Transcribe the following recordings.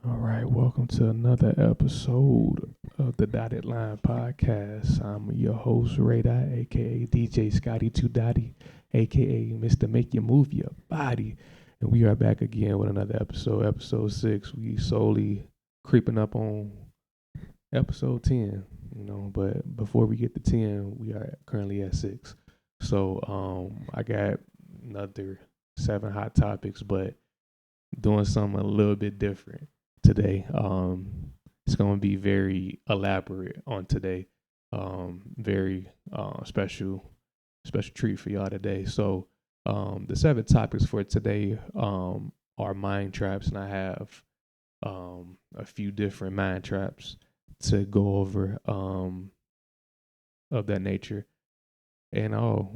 All right, welcome to another episode of the Dotted Line Podcast. I'm your host, Ray Dot, aka DJ Scotty Two Dotty, aka Mr. Make You Move Your Body. And we are back again with another episode 6. We solely creeping up on episode 10, but before we get to 10, we are currently at 6. So I got another 7 hot topics, but doing something a little bit different today. It's going to be very elaborate on today. Very special treat for y'all today. So the 7 topics for today are mind traps, and I have a few different mind traps to go over of that nature. And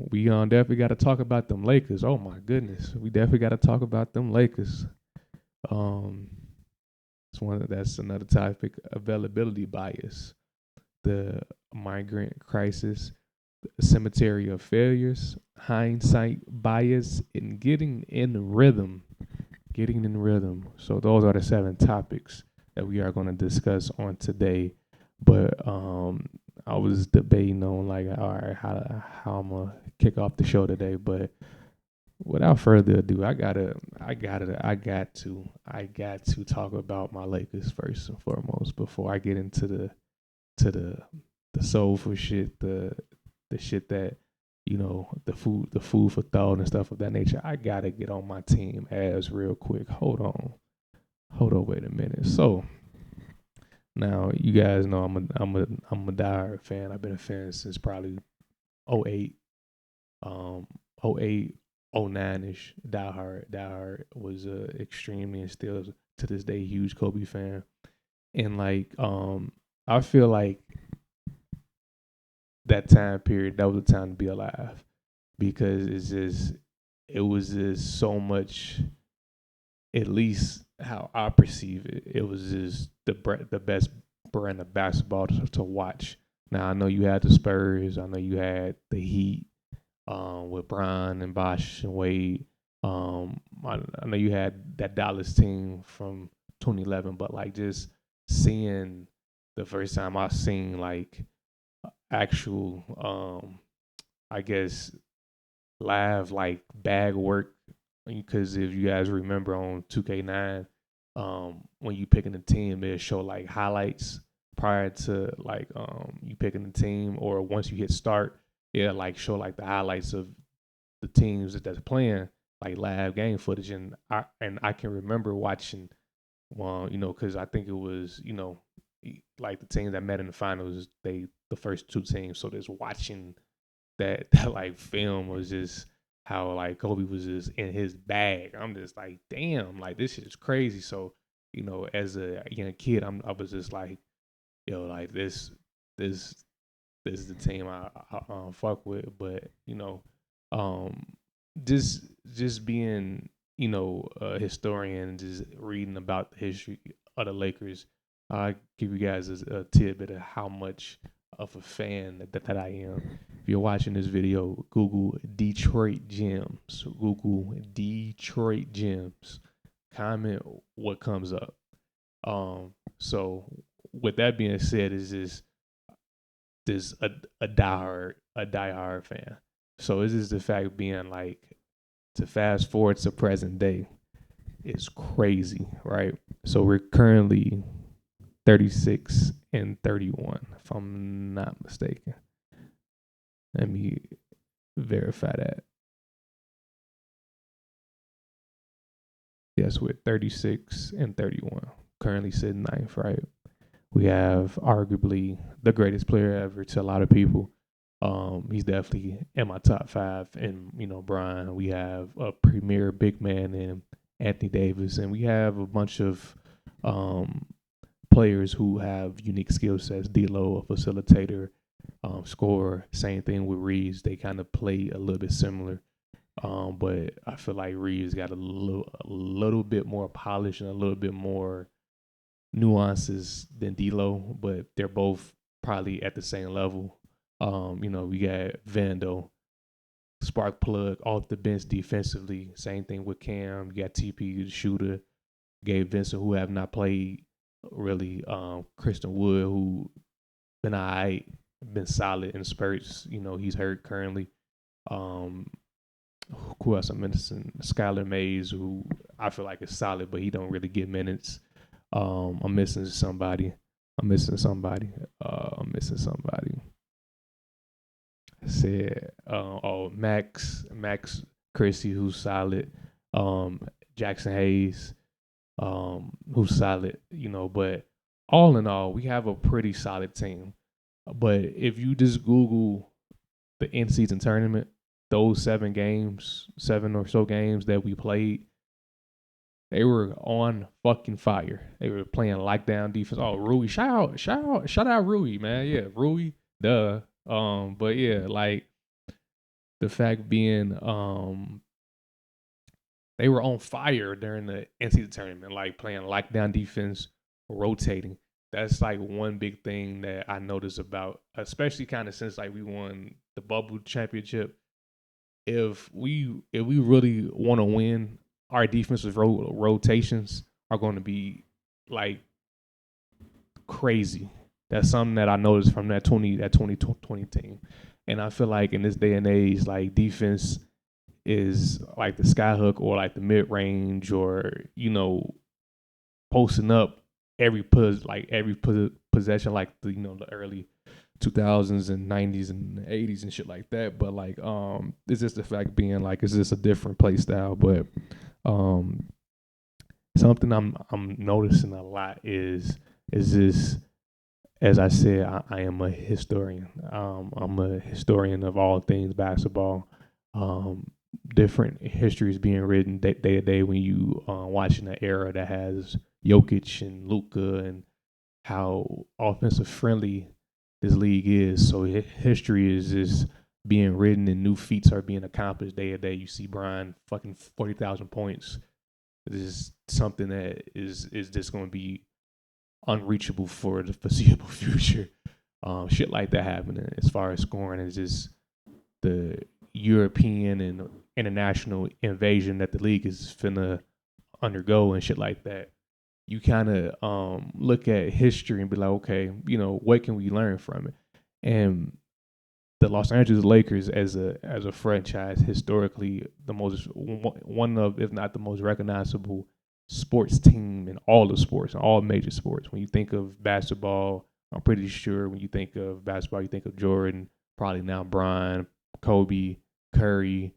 we definitely got to talk about them Lakers. Oh my goodness, we definitely got to talk about them Lakers. Um, that's another topic: availability bias, the migrant crisis, the cemetery of failures, hindsight bias, and getting in rhythm. Getting in rhythm. So those are the 7 topics that we are going to discuss on today. But I was debating on like, all right, how I'm gonna kick off the show today, but without further ado, I got to talk about my Lakers first and foremost before I get into the soulful shit, the shit that the food for thought and stuff of that nature. I gotta get on my team as real quick. Hold on, wait a minute. So now you guys know I'm a diehard fan. I've been a fan since probably '08. '08, '09 ish. Diehard was extremely and still to this day huge Kobe fan. And like I feel like that time period, that was a time to be alive because it was just so much, at least how I perceive it. It was just the best brand of basketball to watch. Now I know you had the Spurs, I know you had the Heat, with Bron and Bosh and Wade. I know you had that Dallas team from 2011, but like just seeing the first time I seen like actual, I guess live like bag work, because if you guys remember on 2K9, when you picking a team, it show like highlights prior to like you picking the team, or once you hit start, it like show like the highlights of the teams that's playing, like live game footage. And I can remember watching, well, because I think it was, like the teams that met in the finals, the first 2 teams. So just watching that like film was just how like Kobe was just in his bag. I'm just like, damn, like this shit is crazy. So, as a young kid, I was just like, yo, like this this is the team I fuck with. But um, just just being a historian, just reading about the history of the Lakers, I give you guys a tidbit of how much of a fan that I am. If you're watching this video, Google Detroit Gems. Google Detroit Gems. Comment what comes up. So with that being said, is this a diehard fan. So this is the fact being like, to fast forward to present day, it's crazy, right? So we're currently 36 and 31, if I'm not mistaken. Let me verify that. Yes, we're 36 and 31. Currently sitting ninth, right? We have arguably the greatest player ever to a lot of people. He's definitely in my top 5. And Brian, we have a premier big man in Anthony Davis, and we have a bunch of um, players who have unique skill sets. D'Lo, a facilitator, scorer. Same thing with Reeves. They kind of play a little bit similar. But I feel like Reeves got a little bit more polish and a little bit more nuances than D'Lo, but they're both probably at the same level. We got Vando, spark plug off the bench defensively. Same thing with Cam. You got TP, the shooter. Gabe Vincent, who have not played really. Christian Wood, who been alright, been solid in spurts. He's hurt currently. Um, who else I'm missing? Skylar Mays, who I feel like is solid, but he don't really get minutes. I'm missing somebody. I'm missing somebody. I'm missing somebody. I said, Max Chrissy, who's solid. Jackson Hayes, who's solid. But all in all, we have a pretty solid team. But if you just Google the in-season tournament, those 7 or so games that we played, they were on fucking fire. They were playing lockdown defense. Oh, Rui, shout out Rui, man. Yeah, Rui, duh. But yeah, like the fact being, they were on fire during the NCAA tournament, like playing lockdown defense, rotating. That's like one big thing that I noticed about, especially kind of since like we won the bubble championship. If we really want to win, our defensive rotations are going to be like crazy. That's something that I noticed from that 2020 team. And I feel like in this day and age, like defense is like the skyhook or like the mid range, or posting up every possession, like the early 2000s and 90s and 80s and shit like that. But like it's just the fact being like it's just a different play style. But something I'm noticing a lot is this. As I said, I am a historian. I'm a historian of all things basketball. Different histories being written day to day when you watching an era that has Jokic and Luka, and how offensive friendly this league is. So history is just being written and new feats are being accomplished day to day. You see Brian fucking 40,000 points. This is something that is just going to be unreachable for the foreseeable future. Shit like that happening. As far as scoring, is just the European and international invasion that the league is finna undergo and shit like that. You kind of look at history and be like, okay, what can we learn from it? And the Los Angeles Lakers as a franchise, historically the most one of, if not the most recognizable sports team in all the sports, all major sports. When you think of basketball, I'm pretty sure when you think of basketball, you think of Jordan, probably now Bron, Kobe, Curry.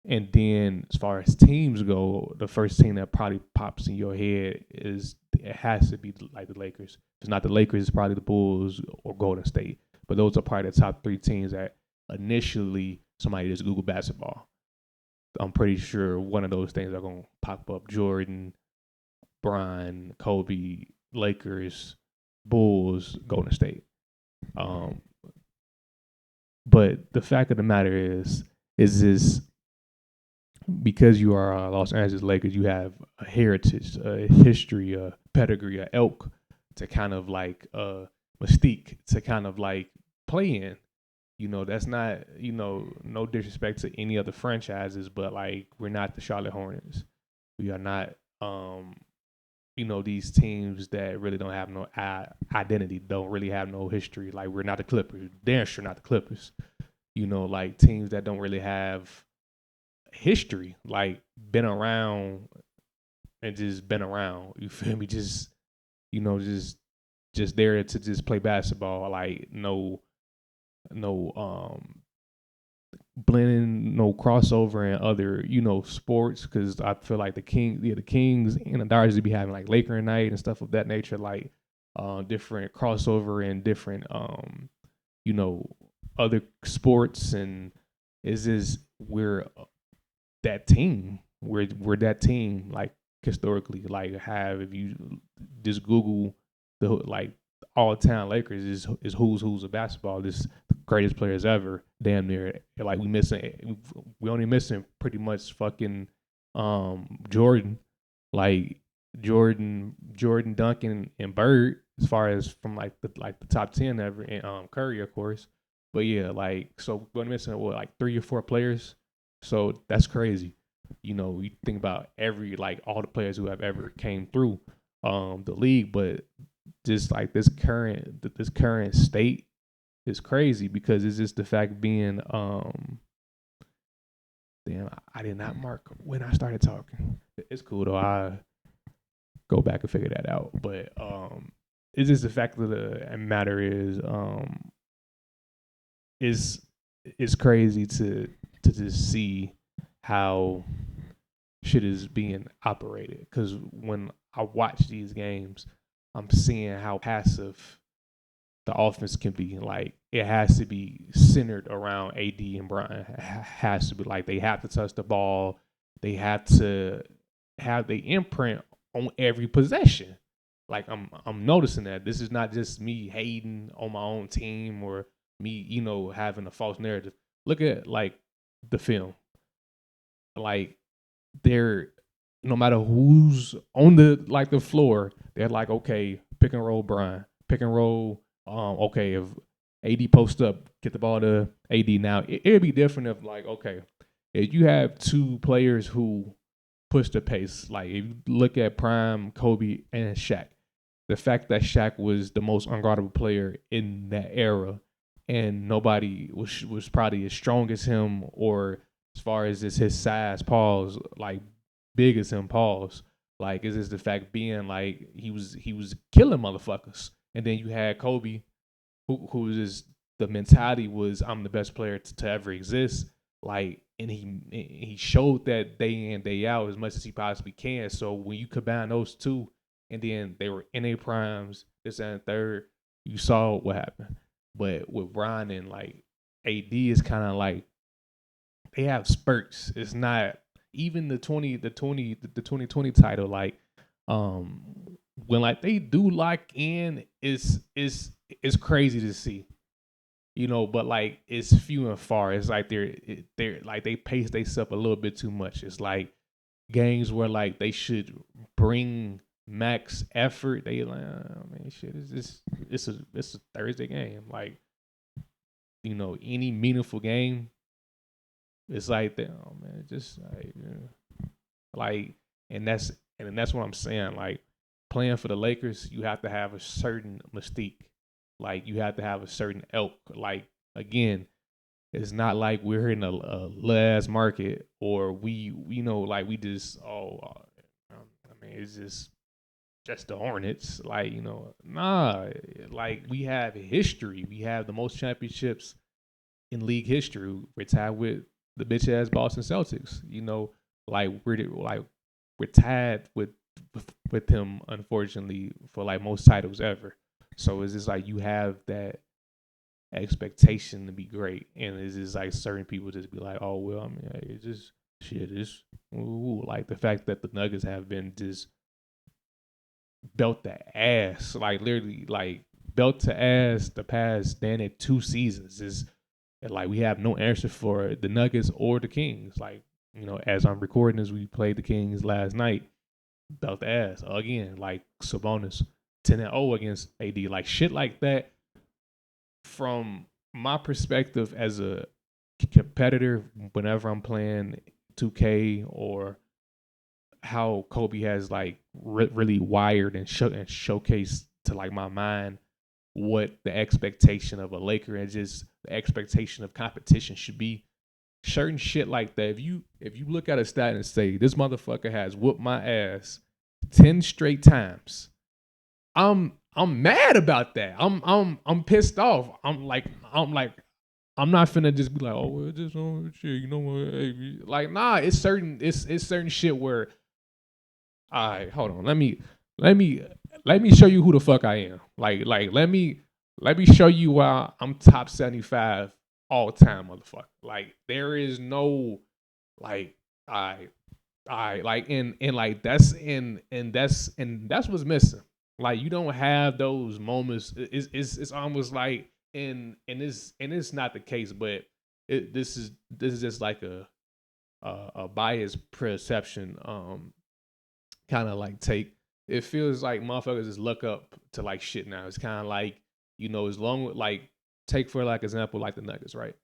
And then as far as teams go, the first team that probably pops in your head it has to be like the Lakers. If it's not the Lakers, it's probably the Bulls or Golden State. But those are probably the top 3 teams that initially somebody just Google basketball. I'm pretty sure one of those things are going to pop up: Jordan, Bron, Kobe, Lakers, Bulls, Golden State. But the fact of the matter is this: because you are Los Angeles Lakers, you have a heritage, a history, a pedigree, a elk to kind of like mystique to kind of like play in. That's not, no disrespect to any other franchises, but like we're not the Charlotte Hornets. We are not, these teams that really don't have no identity, don't really have no history. Like we're not the Clippers. Damn sure not the Clippers. Like teams that don't really have history, like been around and just been around. You feel me? Just just there to just play basketball. Like no blending, no crossover in other sports. Because I feel like the Kings and the Dodgers be having like Laker night and stuff of that nature, like different crossover and different other sports. And it's just we're that team. We're that team, like historically. Like if you just Google the like all time Lakers is who's of basketball. This the greatest players ever, damn near. Like we only missing pretty much fucking Jordan, like Jordan, Duncan, and Bird, as far as from like the top 10 ever, and Curry, of course. But yeah, like so we're missing like 3 or 4 players. So that's crazy. You think about all the players who have ever came through the league, but just like this current state is crazy because it's just the fact being damn, I did not mark when I started talking. It's cool though. I go back and figure that out. But it's just the fact of the matter is it's crazy to just see how shit is being operated. Because when I watch these games, I'm seeing how passive the offense can be. Like it has to be centered around AD and Brian. It has to be like they have to touch the ball. They have to have the imprint on every possession. Like I'm noticing that this is not just me hating on my own team or me, having a false narrative. Look at like the film. Like they're no matter who's on the floor, they're like, okay, pick and roll Brian, pick and roll. Okay, if AD post up, get the ball to AD. Now it'd be different if like, okay, if you have two players who push the pace, like if you look at Prime, Kobe, and Shaq, the fact that Shaq was the most unguardable player in that era, and nobody was probably as strong as him or as far as just his size, pause, like big as him, pause. Like it's just the fact being like he was killing motherfuckers, and then you had Kobe, who was just the mentality was I'm the best player to ever exist. Like, and he showed that day in day out as much as he possibly can. So when you combine those two, and then they were in their primes, this and third, you saw what happened. But with Brian and like AD is kind of like they have spurts. It's not even the 2020 title. Like, when like they do lock in, it's crazy to see. But like it's few and far. It's like they're like they pace themselves a little bit too much. It's like games where like they should bring max effort. They like, oh man, shit, it's a Thursday game. Like, any meaningful game, it's like that. Oh man, just like, and that's what I'm saying. Like playing for the Lakers, you have to have a certain mystique. Like you have to have a certain elk. Like again, it's not like we're in a last market or we like we just I mean it's just the Hornets. Like nah. Like we have history. We have the most championships in league history. We're tied with the bitch ass Boston Celtics. Like we're tied with him, unfortunately, for like most titles ever. So it's just like you have that expectation to be great, and it's just like certain people just be like, oh well, I mean, hey, it's just shit. It's like the fact that the Nuggets have been just belt the ass, like literally like belt to ass the past damn it 2 seasons is like we have no answer for the Nuggets or the Kings. Like as I'm recording as we played the Kings last night, belt the ass again. Like Sabonis 10-0 against AD, like shit like that. From my perspective as a competitor, whenever I'm playing 2K or how Kobe has like really wired and showcased to like my mind what the expectation of a Laker and just the expectation of competition should be. Certain shit like that. If you look at a stat and say this motherfucker has whooped my ass 10 straight times, I'm mad about that. I'm pissed off. I'm like I'm not finna just be like, oh well, just shit, what? Hey, like nah, it's certain shit where, all right, hold on, let me show you who the fuck I am. Like let me show you why I'm top 75 all time, motherfucker. Like there is no like I like and like that's what's missing. Like you don't have those moments. It's almost like it's not the case, but this is just like a biased perception. Kind of like take. It feels like motherfuckers just look up to like shit now. It's kind of like as long like take for like example like the Nuggets, right?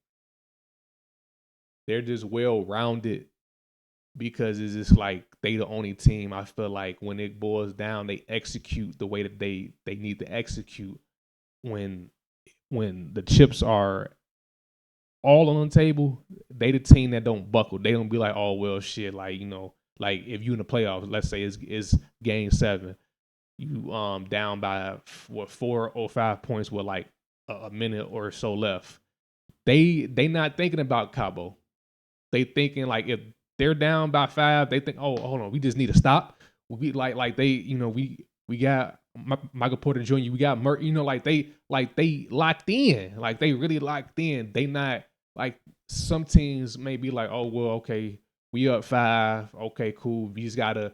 They're just well rounded because it's just like they the only team I feel like when it boils down, they execute the way that they need to execute when the chips are all on the table. They the team that don't buckle. They don't be like, oh well, shit. Like like if you in the playoffs, let's say it's game 7, you down by what 4 or 5 points with like a minute or so left. They not thinking about Cabo. They thinking like if they're down by 5, they think, oh, hold on, we just need to stop. We like they, we got Michael Porter Jr. We got Merck. Like they locked in. Like they really locked in. They not like some teams may be like, oh well, okay, we up 5. Okay, cool. We just gotta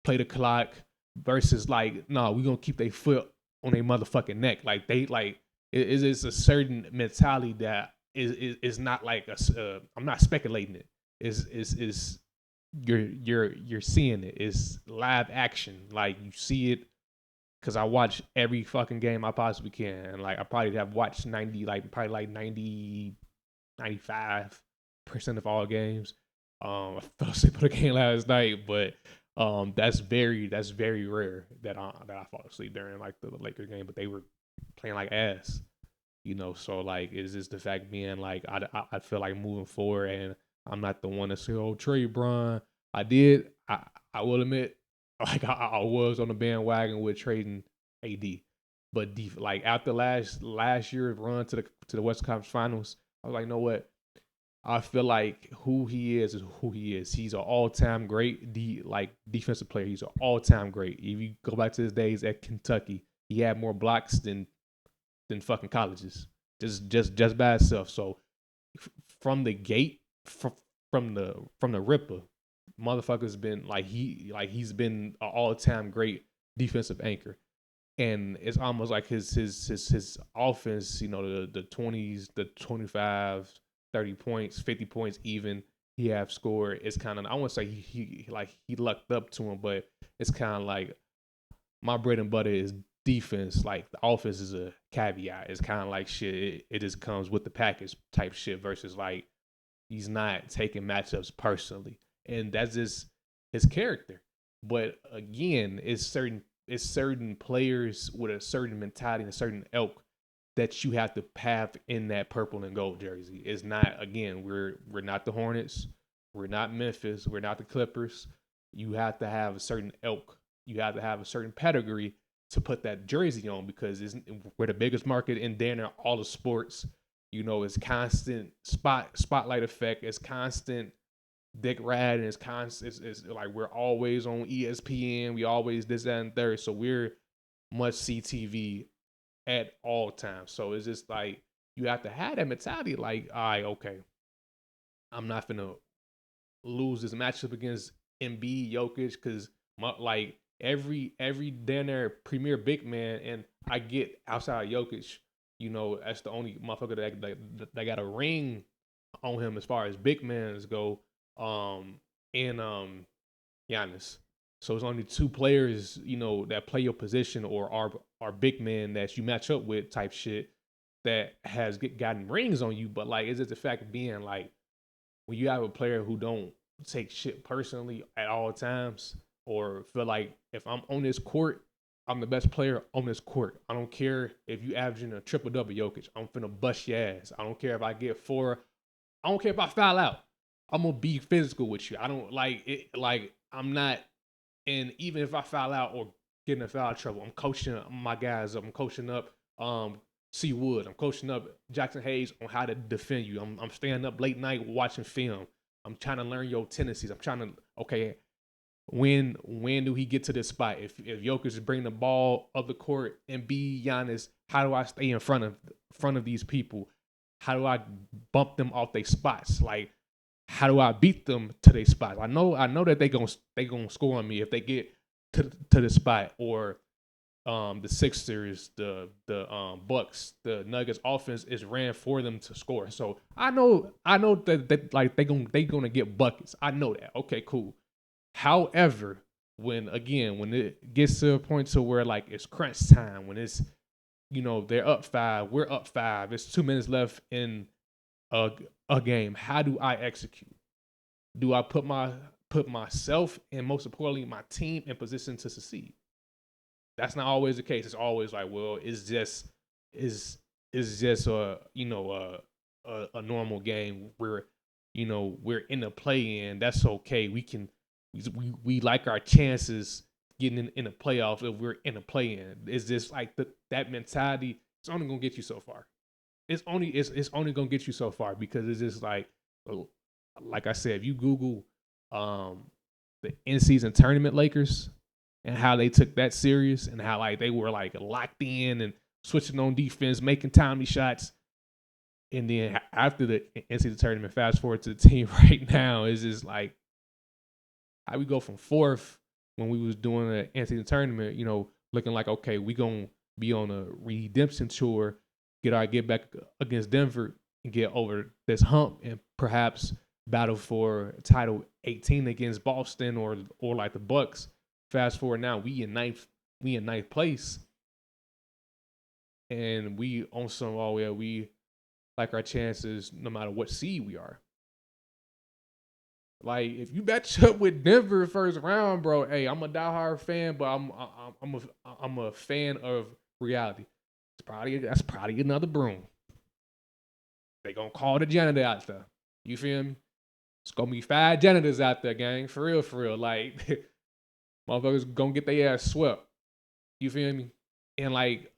play the clock. Versus like, no, we gonna keep their foot on their motherfucking neck. Like they like it is a certain mentality that is not like I'm not speculating it. Is you're seeing it. It's live action. Like you see it because I watch every fucking game I possibly can. And like I probably have watched 95% of all games. I fell asleep on the game last night, but that's very rare that I fall asleep during like the Lakers game. But they were playing like ass. So like is this the fact being like I feel like moving forward, and I'm not the one to say, oh, trade Bron. I will admit, like I was on the bandwagon with trading AD, but like after last year's run to the West Conference Finals, I was like, you know what? I feel like who he is who he is. He's an all-time great defensive player. He's an all-time great. If you go back to his days at Kentucky, he had more blocks than fucking colleges, just by itself. So from the gate, from the ripper, motherfucker's been like he's been an all time great defensive anchor, and it's almost like his offense. The 20s, the 25, 30 points, 50 points, even he have scored. It's kind of I won't say he lucked up to him, but it's kind of like my bread and butter is defense. Like the offense is a caveat. It's kind of like shit. It just comes with the package type shit versus like he's not taking matchups personally, and that's just his character. But again, it's certain players with a certain mentality and a certain ilk that you have to have in that purple and gold jersey. It's not, again, we're not the Hornets, we're not Memphis, we're not the Clippers. You have to have a certain ilk. You have to have a certain pedigree to put that jersey on because we're the biggest market in all the sports. It's constant spotlight effect. It's constant dick rad, and it's constant. It's like we're always on ESPN. We always this, that, and third. So we're must see TV at all times. So it's just like you have to have that mentality. Like, all right, okay, I'm not gonna lose this matchup against Embiid, Jokic, because like every dinner premier big man, and I get outside Jokic, that's the only motherfucker that got a ring on him as far as big mans go. And Giannis. So it's only 2 players, that play your position or are big men that you match up with type shit that has gotten rings on you. But like, is it the fact of being like when you have a player who don't take shit personally at all times, or feel like if I'm on this court, I'm the best player on this court. I don't care if you averaging a triple double, Jokic. I'm finna bust your ass. I don't care if I get 4. I don't care if I foul out. I'm gonna be physical with you. I don't like it. Like I'm not. And even if I foul out or get in a foul trouble, I'm coaching my guys up. I'm coaching up C Wood. I'm coaching up Jackson Hayes on how to defend you. I'm staying up late night watching film. I'm trying to learn your tendencies. I'm trying to when do he get to this spot? If Jokic is bringing the ball up the court and be Giannis, how do I stay in front of these people? How do I bump them off their spots? Like, how do I beat them to their spots? I know that they gonna score on me if they get to the spot. Or the Sixers, the Bucks, the Nuggets offense is ran for them to score. So I know that like they gonna get buckets. I know that. Okay, cool. However, when it gets to a point to where like it's crunch time, when it's they're up 5, we're up 5, it's 2 minutes left in a game. How do I execute? Do I put my put myself and most importantly my team in position to succeed. That's not always the case. It's always like, well, it's just a normal game where we're in the play-in. That's okay. We like our chances getting in the playoffs if we're in the play-in. It's just like that mentality. It's only gonna get you so far. It's only gonna get you so far because it's just like I said, if you Google the in-season tournament Lakers and how they took that serious and how like they were like locked in and switching on defense, making timely shots. And then after the NCAA tournament, fast forward to the team right now, is just like how we go from fourth when we was doing the NCAA tournament, looking like, okay, we going to be on a redemption tour, get back against Denver and get over this hump and perhaps battle for title 18 against Boston or like the Bucks. Fast forward now, we in ninth place. And we on some we like our chances no matter what seed we are. Like if you match up with Denver first round, bro, hey, I'm a diehard fan, but I'm a fan of reality. That's probably another broom. They gonna call the janitor out there. You feel me? It's gonna be 5 janitors out there, gang. For real. Like motherfuckers gonna get their ass swept. You feel me? And like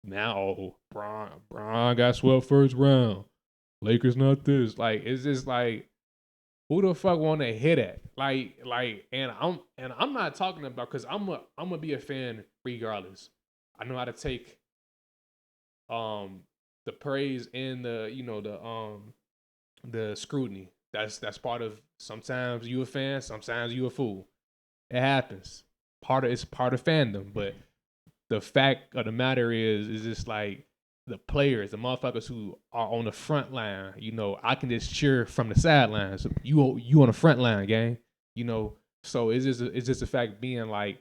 now, Bron got swept first round. Lakers not this. Like it's just like, who the fuck want to hit at? Like, and I'm not talking about because I'm gonna be a fan regardless. I know how to take the praise and the scrutiny. That's part of, sometimes you a fan, sometimes you a fool. It happens. It's part of fandom, but the fact of the matter is just like the players, the motherfuckers who are on the front line, I can just cheer from the sidelines. You on the front line, gang. So it's just a fact being like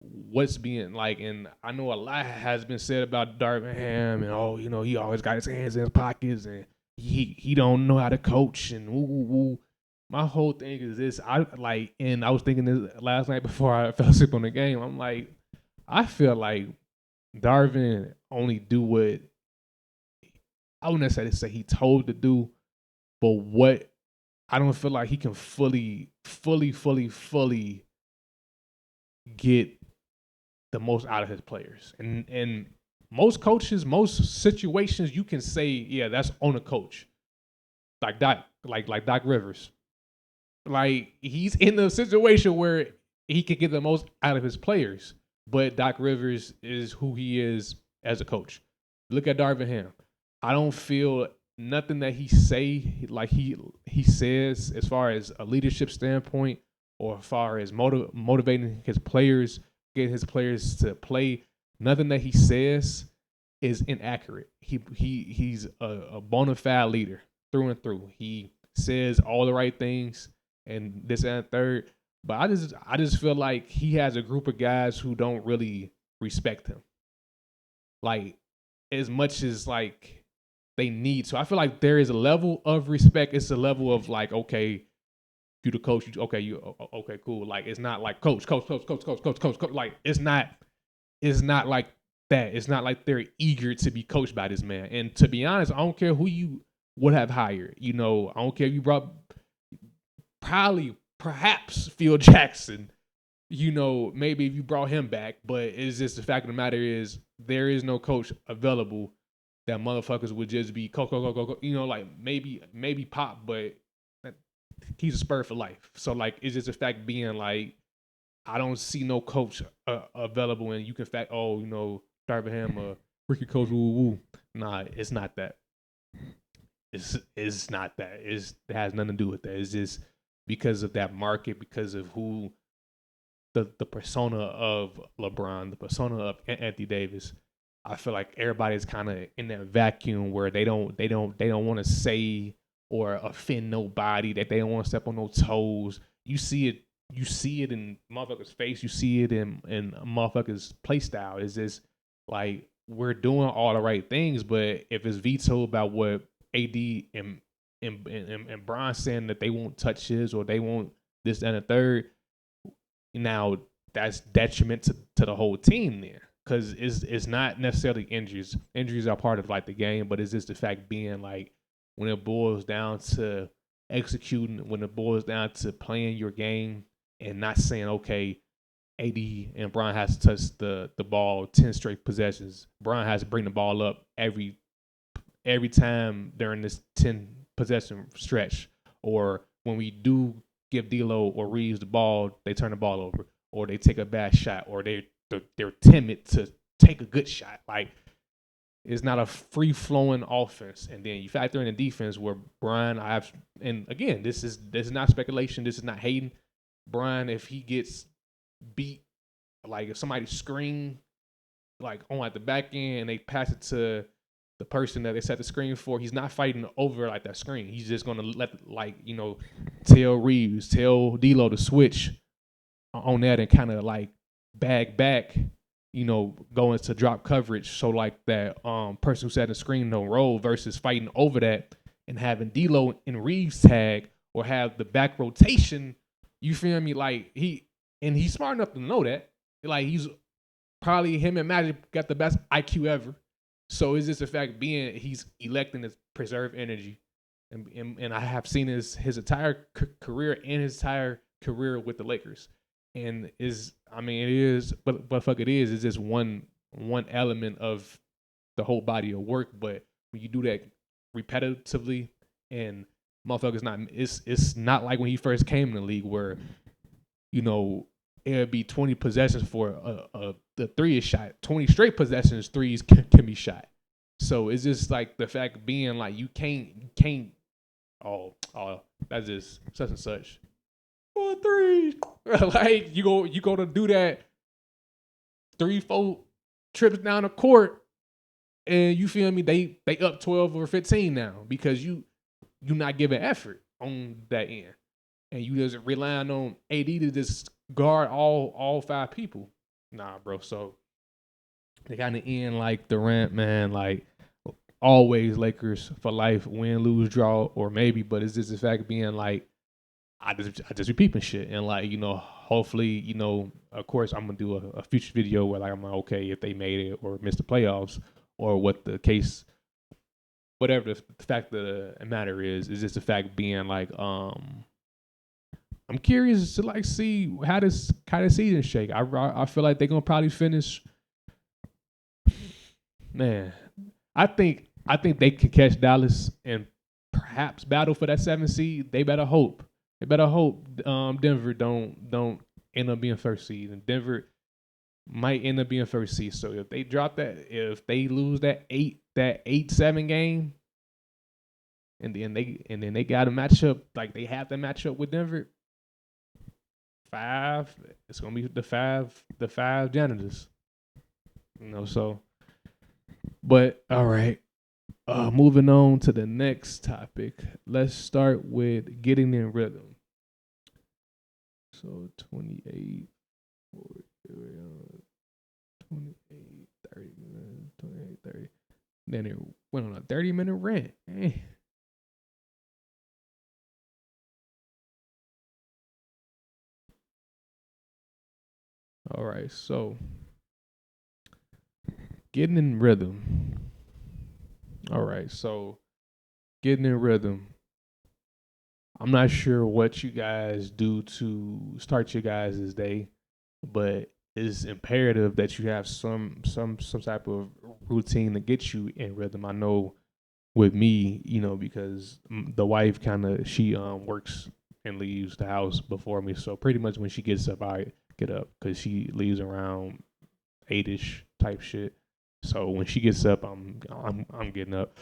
what's being like, and I know a lot has been said about Darvin Ham and he always got his hands in his pockets and he don't know how to coach and woo. My whole thing is this. And I was thinking this last night before I fell asleep on the game. I'm like, I feel like Darvin only do what I wouldn't necessarily say he told to do, but what I don't feel like he can fully get the most out of his players. And most coaches, most situations, you can say, yeah, that's on a coach. Like Doc Rivers. Like he's in the situation where he can get the most out of his players. But Doc Rivers is who he is as a coach. Look at Darvin Ham. I don't feel nothing that he says as far as a leadership standpoint or as far as motivating his players, getting his players to play. Nothing that he says is inaccurate. He's a bona fide leader through and through. He says all the right things and this and third. But I just feel like he has a group of guys who don't really respect him, like as much as like they need to. I feel like there is a level of respect. It's a level of like, okay, you the coach. Okay, cool. Like it's not like coach. Like it's not like that. It's not like they're eager to be coached by this man. And to be honest, I don't care who you would have hired. I don't care if you brought perhaps Phil Jackson, maybe if you brought him back, but it's just the fact of the matter is there is no coach available that motherfuckers would just be go, like maybe Pop, but he's a Spur for life. So like it's just a fact being like I don't see no coach available and you can Darvin Ham, rookie coach, woo. Nah, it's not that. It's not that. It has nothing to do with that. It's just because of that market, because of who the persona of LeBron, the persona of Anthony Davis. I feel like everybody's kind of in that vacuum where they don't want to say or offend nobody, that they don't want to step on no toes. You see it in motherfuckers' face. You see it in motherfuckers' play style. It's just like we're doing all the right things, but if it's vetoed about what AD and Bron saying that they won't touch his or they won't this, and the third. Now that's detriment to the whole team there, because it's not necessarily injuries. Injuries are part of like the game, but it's just the fact being like when it boils down to executing, when it boils down to playing your game and not saying, okay, AD and Brian has to touch the ball 10 straight possessions. Brian has to bring the ball up every time during this 10 possession stretch, or when we do give D'Lo or Reeves the ball, they turn the ball over, or they take a bad shot, or they're timid to take a good shot. Like, it's not a free flowing offense. And then you factor in the defense where Brian, and again, this is not speculation. This is not hating. Brian, if he gets beat, like if somebody screen like on at the back end and they pass it to the person that they set the screen for, he's not fighting over like that screen. He's just gonna let, like, you know, tell Reeves, tell D'Lo to switch on that and kind of like bag back, you know, go into drop coverage. So like that person who set the screen don't roll, versus fighting over that and having D'Lo and Reeves tag or have the back rotation. You feel me? Like he's smart enough to know that. Like, he's probably, him and Magic got the best IQ ever. So it's just the fact being he's electing to preserve energy, and I have seen his entire career and his entire career with the Lakers, and it is, but fuck it is, it's just one element of the whole body of work. But when you do that repetitively, and motherfuckers it's not like when he first came in the league where, you know, it would be 20 possessions for the three is shot. 20 straight possessions, threes can be shot. So it's just like the fact being like you can't oh that's just such and such. 4 3. Like you go to do that 3-4 trips down the court, and you feel me, they up 12 or 15 now because you not giving effort on that end. And you just relying on AD to just guard all 5 people. Nah, bro. So they kind of end like Durant, man. Like, always Lakers for life, win, lose, draw, or maybe. But it's just the fact being like, I just be peeping shit, and like, you know, hopefully, you know, of course, I'm gonna do a future video where like I'm like, okay, if they made it or missed the playoffs or what the case, whatever the fact of the matter is just the fact being like, I'm curious to like see how this kind of season shake. I feel like they're gonna probably finish. Man, I think they can catch Dallas and perhaps battle for that 7th seed. They better hope. Denver don't end up being first seed, and Denver might end up being first seed. So if they drop that, if they lose that 8-7 game, and then they got a matchup, like they have to match up with Denver. 5, it's gonna be the five janitors, you know. So, but all right, moving on to the next topic. Let's start with getting in rhythm. So 28, 28, 30, 28, 30. Then it went on a 30-minute rant. All right, so getting in rhythm. All right, so getting in rhythm. I'm not sure what you guys do to start your guys' day, but it's imperative that you have some type of routine to get you in rhythm. I know with me, you know, because the wife she works and leaves the house before me, so pretty much when she gets up, I get up because she leaves around 8ish type shit. So when she gets up, I'm getting up.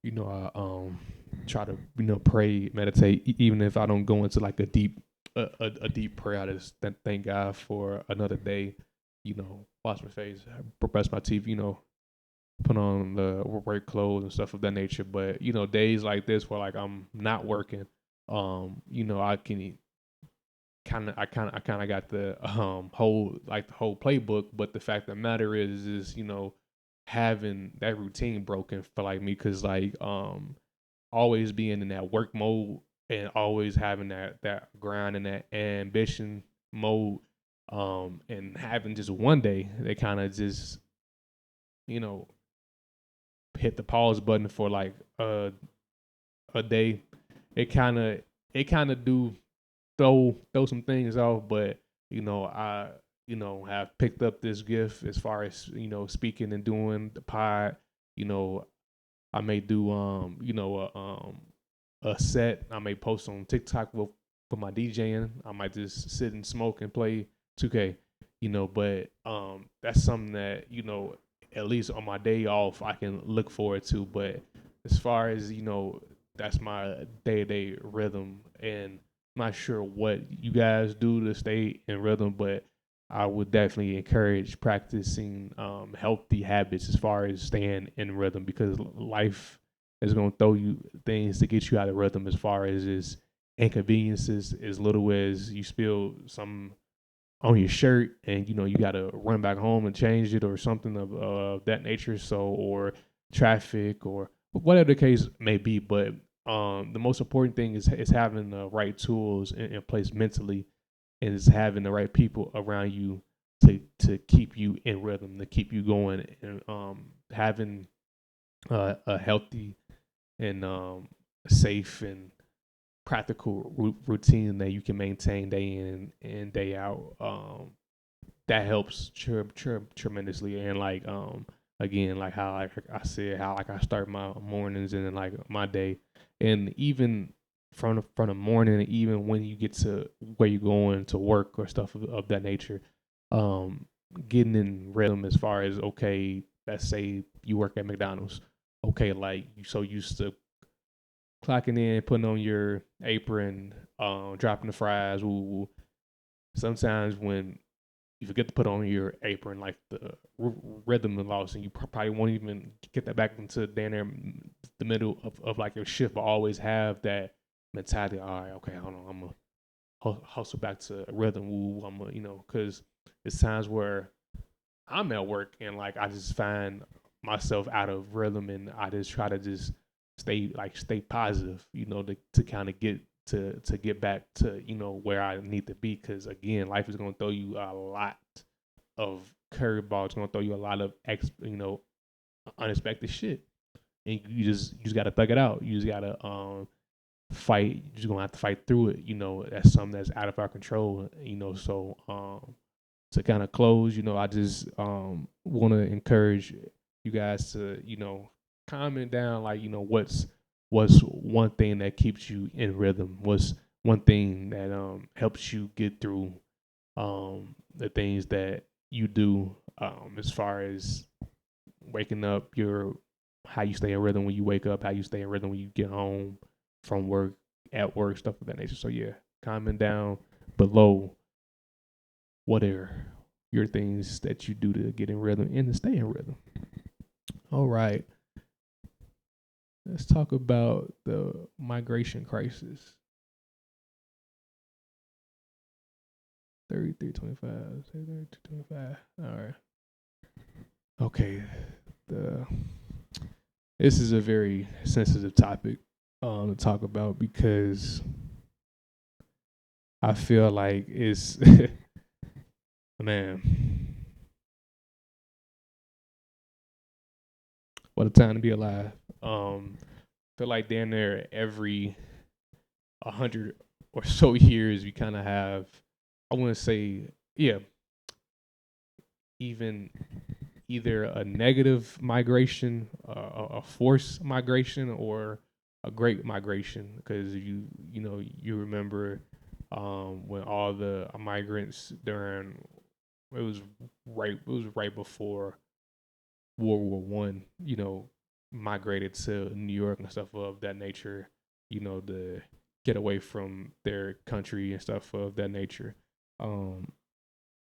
You know, I try to, you know, pray, meditate, even if I don't go into like a deep prayer. I just thank God for another day. You know, wash my face, brush my teeth. You know, put on the work clothes and stuff of that nature. But you know, days like this where like I'm not working, you know, I can I kind of got the whole playbook. But the fact of the matter is you know, having that routine broken for like me, because like always being in that work mode and always having that grind and that ambition mode, and having just one day they kind of just, you know, hit the pause button for like a day. It kind of do throw some things off, but I have picked up this gift as far as speaking and doing the pod. You know, I may do a set. I may post on TikTok for my DJing. I might just sit and smoke and play 2K. But that's something that at least on my day off I can look forward to. But as far as that's my day-to-day rhythm, and I'm not sure what you guys do to stay in rhythm, but I would definitely encourage practicing healthy habits as far as staying in rhythm, because life is going to throw you things to get you out of rhythm, as far as is inconveniences, as little as you spill some on your shirt and you got to run back home and change it, or something of that nature. So, or traffic, or whatever the case may be. But the most important thing is having the right tools in place mentally, and is having the right people around you to keep you in rhythm, to keep you going, and having a healthy and safe and practical routine that you can maintain day in and day out. That helps tremendously. And like again, like how I said, how like I start my mornings and then like my day, and even from the morning, even when you get to where you're going to work or stuff of that nature, um, getting in rhythm as far as, okay, let's say you work at McDonald's, okay, like you so used to clocking in, putting on your apron, dropping the fries. Woo, woo. Sometimes when you forget to put on your apron, like the rhythm is lost, and you probably won't even get that back into down there the middle of like your shift, but always have that mentality. All right, okay, hold on, I'm gonna hustle back to rhythm. Woo, I'm gonna, because it's times where I'm at work and like I just find myself out of rhythm, and I just try to just stay positive, to kind of get back to where I need to be. Because again, life is gonna throw you a lot of curveballs. It's gonna throw you a lot of unexpected shit, and you just gotta thug it out. You just gotta fight. You're just gonna have to fight through it. That's something that's out of our control. So to kind of close, I just want to encourage you guys to, comment down, like, what's one thing that keeps you in rhythm? What's one thing that helps you get through the things that you do, as far as waking up, how you stay in rhythm when you wake up, how you stay in rhythm when you get home from work, at work, stuff of that nature. So yeah, comment down below what are your things that you do to get in rhythm and to stay in rhythm. All right. Let's talk about the migration crisis. 3325, 3225. All right. Okay. This is a very sensitive topic to talk about, because I feel like it's man, what a time to be alive. Feel like damn near every 100 or so years we kind of have, I want to say, yeah, even either a negative migration, a forced migration, or a great migration. Because you remember when all the migrants during, it was right before World War I, migrated to New York and stuff of that nature, to get away from their country and stuff of that nature. And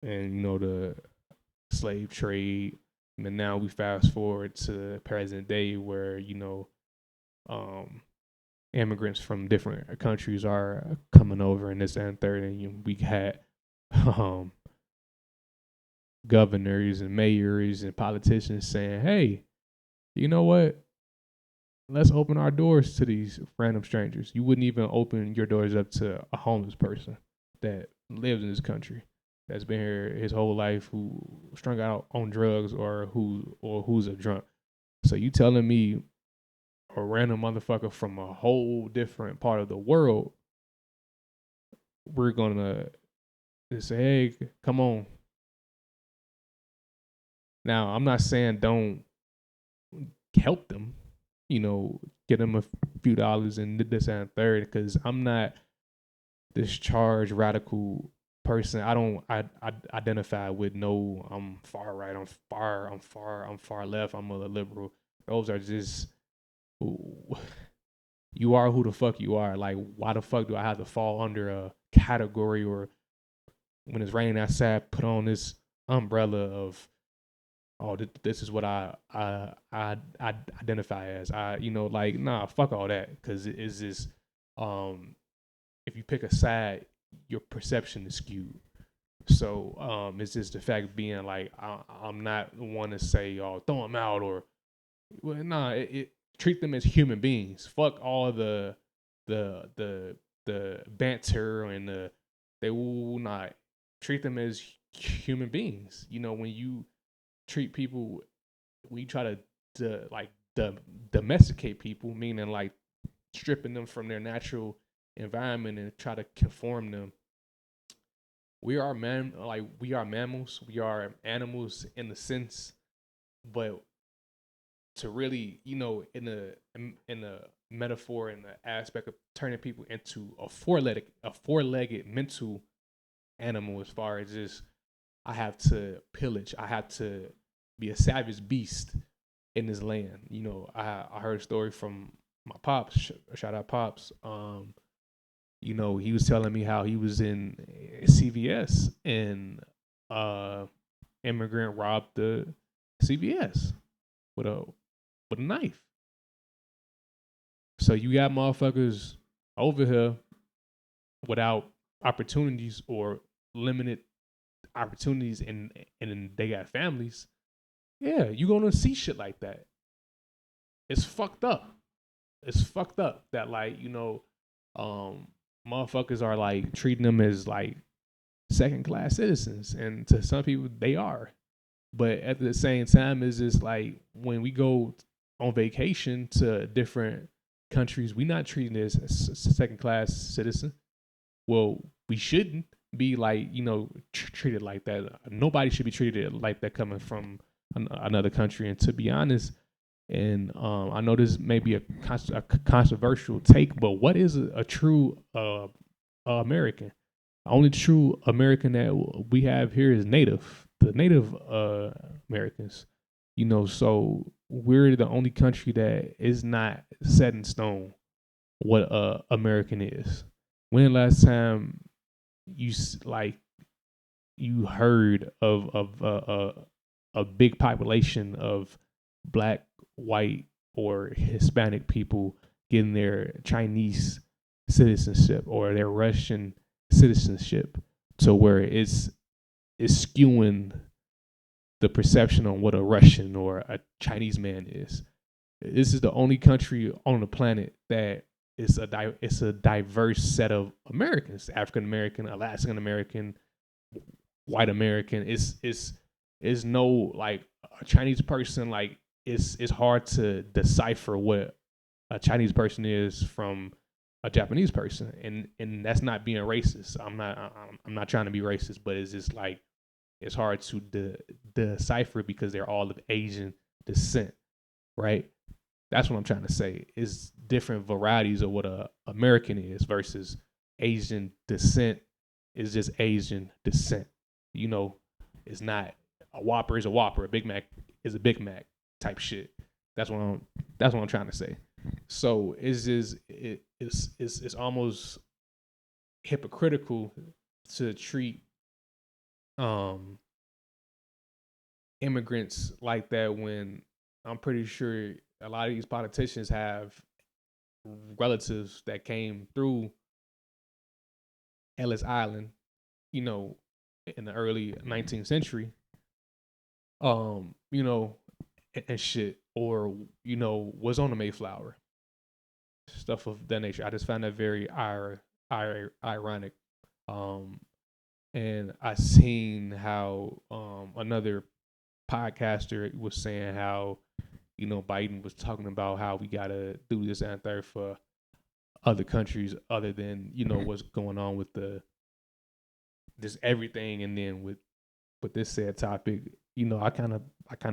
the slave trade. And now we fast forward to present day, where um, immigrants from different countries are coming over, and this and third, and we had um, governors and mayors and politicians saying, "Hey, you know what? let's open our doors to these random strangers. You wouldn't even open your doors up to a homeless person that lives in this country, that's been here his whole life, who strung out on drugs who's a drunk. So you telling me a random motherfucker from a whole different part of the world, we're gonna say, hey, come on. Now, I'm not saying don't help them, get them a few dollars and this and third, because I'm not this charged radical person. I identify with no, I'm far right, I'm far left, I'm a liberal. Those are just, you are who the fuck you are. Like, why the fuck do I have to fall under a category, or when it's raining outside, put on this umbrella of, oh, this is what I identify as. Like, nah, fuck all that, because it is just, if you pick a side, your perception is skewed. So it's just the fact being like, I'm not one to say, oh, throw them out, or, well, nah, treat them as human beings. Fuck all the the banter and they will not treat them as human beings. When you treat people, we try to domesticate people, meaning like stripping them from their natural environment and try to conform them. We are mammals, we are animals in the sense, but to really, in the metaphor and the aspect of turning people into a four-legged mental animal, as far as just, I have to pillage, I have to be a savage beast in this land. I heard a story from my pops. Shout out pops. He was telling me how he was in CVS and immigrant robbed the CVS with a knife. So you got motherfuckers over here without opportunities, or limited opportunities, and they got families. Yeah, you gonna see shit like that. It's fucked up. It's fucked up that, like, motherfuckers are like treating them as like second class citizens, and to some people they are. But at the same time, it's just like, when we go on vacation to different countries, we not treating this as second class citizen. Well, we shouldn't be like, treated like that. Nobody should be treated like that coming from another country. And to be honest, and I know this may be a controversial take, but what is a true American? Only true American that we have here is the Native Americans. So we're the only country that is not set in stone what American is. When last time you you heard of a big population of black, white, or Hispanic people getting their Chinese citizenship or their Russian citizenship, to where it's skewing the perception on what a Russian or a Chinese man is? This is the only country on the planet that it's a diverse set of Americans: African American, Alaskan American, white American. It's no, like, a Chinese person. Like, it's hard to decipher what a Chinese person is from a Japanese person, and that's not being racist. I'm not trying to be racist, but it's just like, it's hard to decipher because they're all of Asian descent, right? That's what I'm trying to say. Is different varieties of what a American is versus Asian descent is just Asian descent. It's not, a Whopper is a Whopper, a Big Mac is a Big Mac type shit. That's what I'm trying to say. So it's just it's almost hypocritical to treat um immigrants like that, when I'm pretty sure a lot of these politicians have relatives that came through Ellis Island, you know, in the early 19th century, you know, and shit. or was on the Mayflower, stuff of that nature. I just found that very ironic. Um, and I seen how another podcaster was saying how Biden was talking about how we gotta do this and third for other countries other than what's going on with the this everything, and then with this said topic, I kind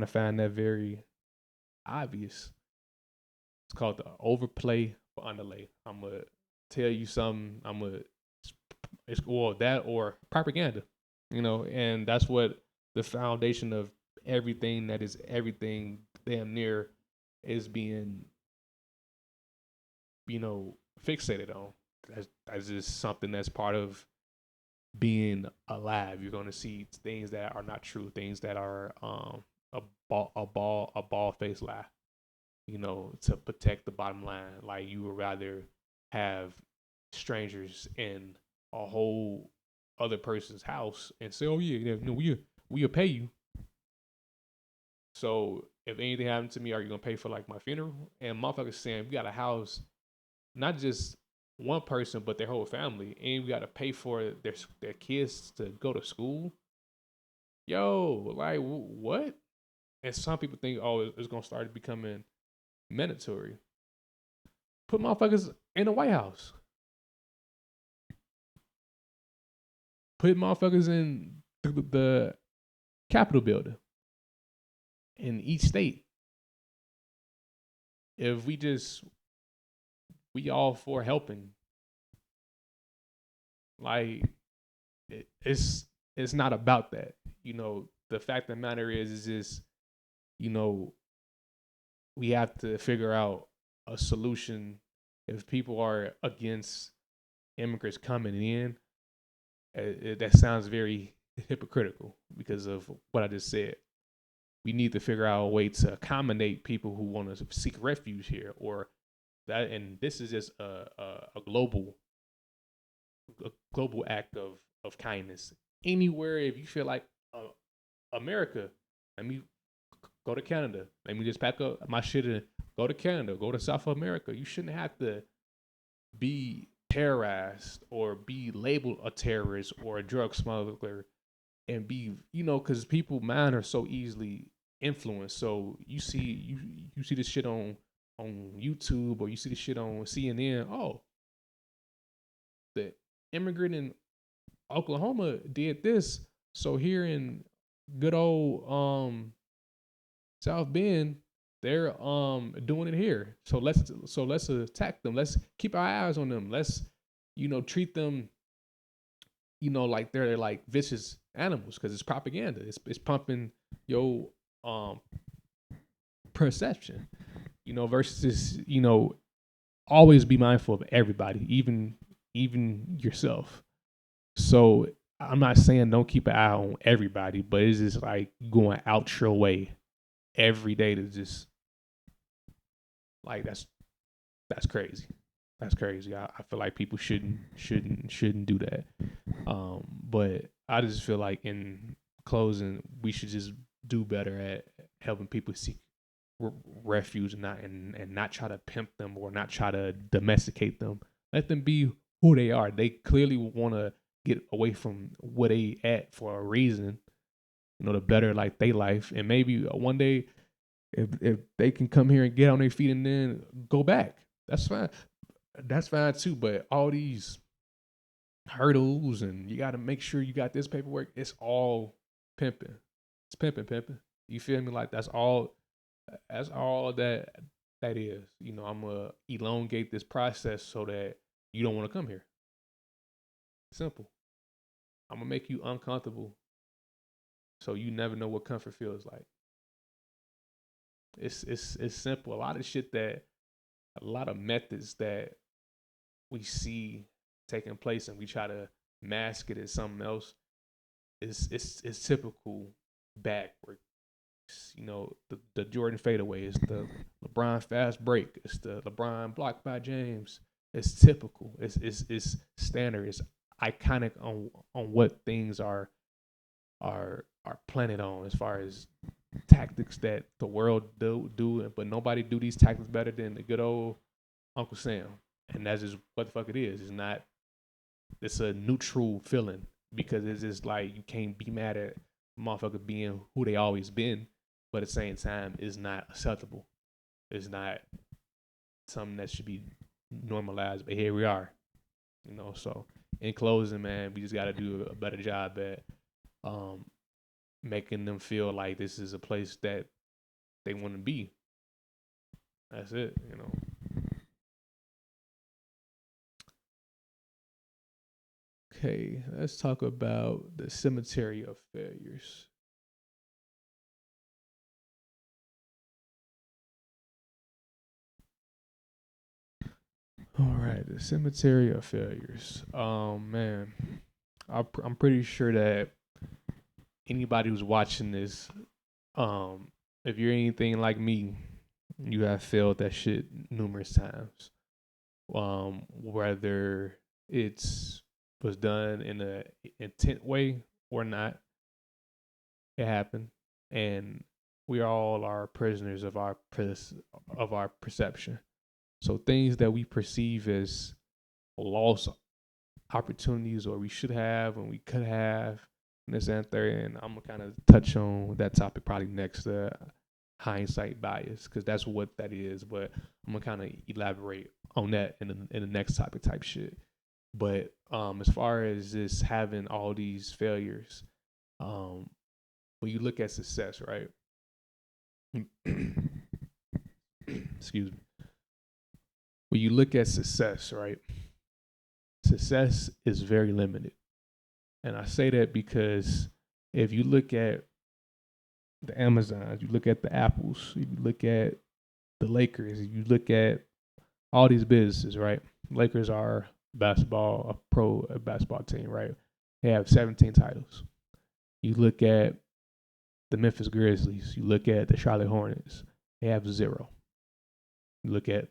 of find that very obvious. It's called the overplay for underlay. I'm gonna tell you something. It's that or propaganda, and that's what the foundation of everything that is everything damn near is being, fixated on. That's just something that's part of being alive. You're going to see things that are not true, things that are a ball face lie. To protect the bottom line. Like you would rather have strangers in a whole other person's house and say, "Oh yeah, we'll pay you." So if anything happened to me, are you gonna pay for like my funeral? And motherfuckers saying we got a house, not just one person, but their whole family, and we got to pay for their kids to go to school. Yo, like what? And some people think, oh, it's gonna start becoming mandatory. Put motherfuckers in the White House. Put motherfuckers in the Capitol building in each state. If we all for helping, like it's not about that. The fact of the matter is just, we have to figure out a solution. If people are against immigrants coming in, that sounds very hypocritical because of what I just said. We need to figure out a way to accommodate people who want to seek refuge here, or that. And this is just a global act of kindness. Anywhere, if you feel like America, let me go to Canada. Let me just pack up my shit and go to Canada, go to South America. You shouldn't have to be terrorized or be labeled a terrorist or a drug smuggler and be, because people mind are so easily influenced. So you see this shit on YouTube, or you see this shit on CNN. Oh, the immigrant in Oklahoma did this, so here in good old South Bend, they're doing it here. So let's attack them. Let's keep our eyes on them. Let's treat them like they're like vicious animals, because it's propaganda. It's pumping your perception. Versus always be mindful of everybody, even yourself. So I'm not saying don't keep an eye on everybody, but it's just like going out your way every day to just like that's crazy. That's crazy. I feel like people shouldn't do that. But I just feel like in closing, we should just do better at helping people seek refuge and not try to pimp them or not try to domesticate them. Let them be who they are. They clearly want to get away from where they at for a reason, to better like their life. And maybe one day, if they can come here and get on their feet and then go back, that's fine. That's fine too. But all these hurdles and you got to make sure you got this paperwork, it's all pimping. It's pimping. You feel me? Like that's all that is. I'm gonna elongate this process so that you don't want to come here. Simple. I'm gonna make you uncomfortable so you never know what comfort feels like. It's simple. A lot of methods that we see taking place and we try to mask it as something else. It's typical backward. The Jordan fadeaway. It's the LeBron fast break. It's the LeBron block by James. It's typical. It's standard. It's iconic on what things are planted on as far as tactics that the world do, but nobody do these tactics better than the good old Uncle Sam. And that's just what the fuck it is. It's not. It's a neutral feeling because it's just like you can't be mad at motherfucker being who they always been, but at the same time, it's not acceptable. It's not something that should be normalized. But here we are, So in closing, man, we just got to do a better job at making them feel like this is a place that they want to be. That's it. Okay, let's talk about the cemetery of failures. All right, the cemetery of failures. Man, I'm pretty sure that anybody who's watching this, if you're anything like me, you have failed that shit numerous times. Whether it's was done in a intent way or not, it happened, and we all are prisoners of our perception. So things that we perceive as lost opportunities, or we should have and we could have, and this and third. And I'm gonna kind of touch on that topic probably next. Hindsight bias, because that's what that is. But I'm gonna kind of elaborate on that in the next topic type shit. But as far as this having all these failures, when you look at success, right? Excuse me. When you look at success, right? Success is very limited. And I say that because if you look at the Amazons, you look at the Apples, you look at the Lakers, you look at all these businesses, right? Lakers are a pro basketball team, right? They have 17 titles. You look at the Memphis Grizzlies, you look at the Charlotte Hornets, they have 0. You look at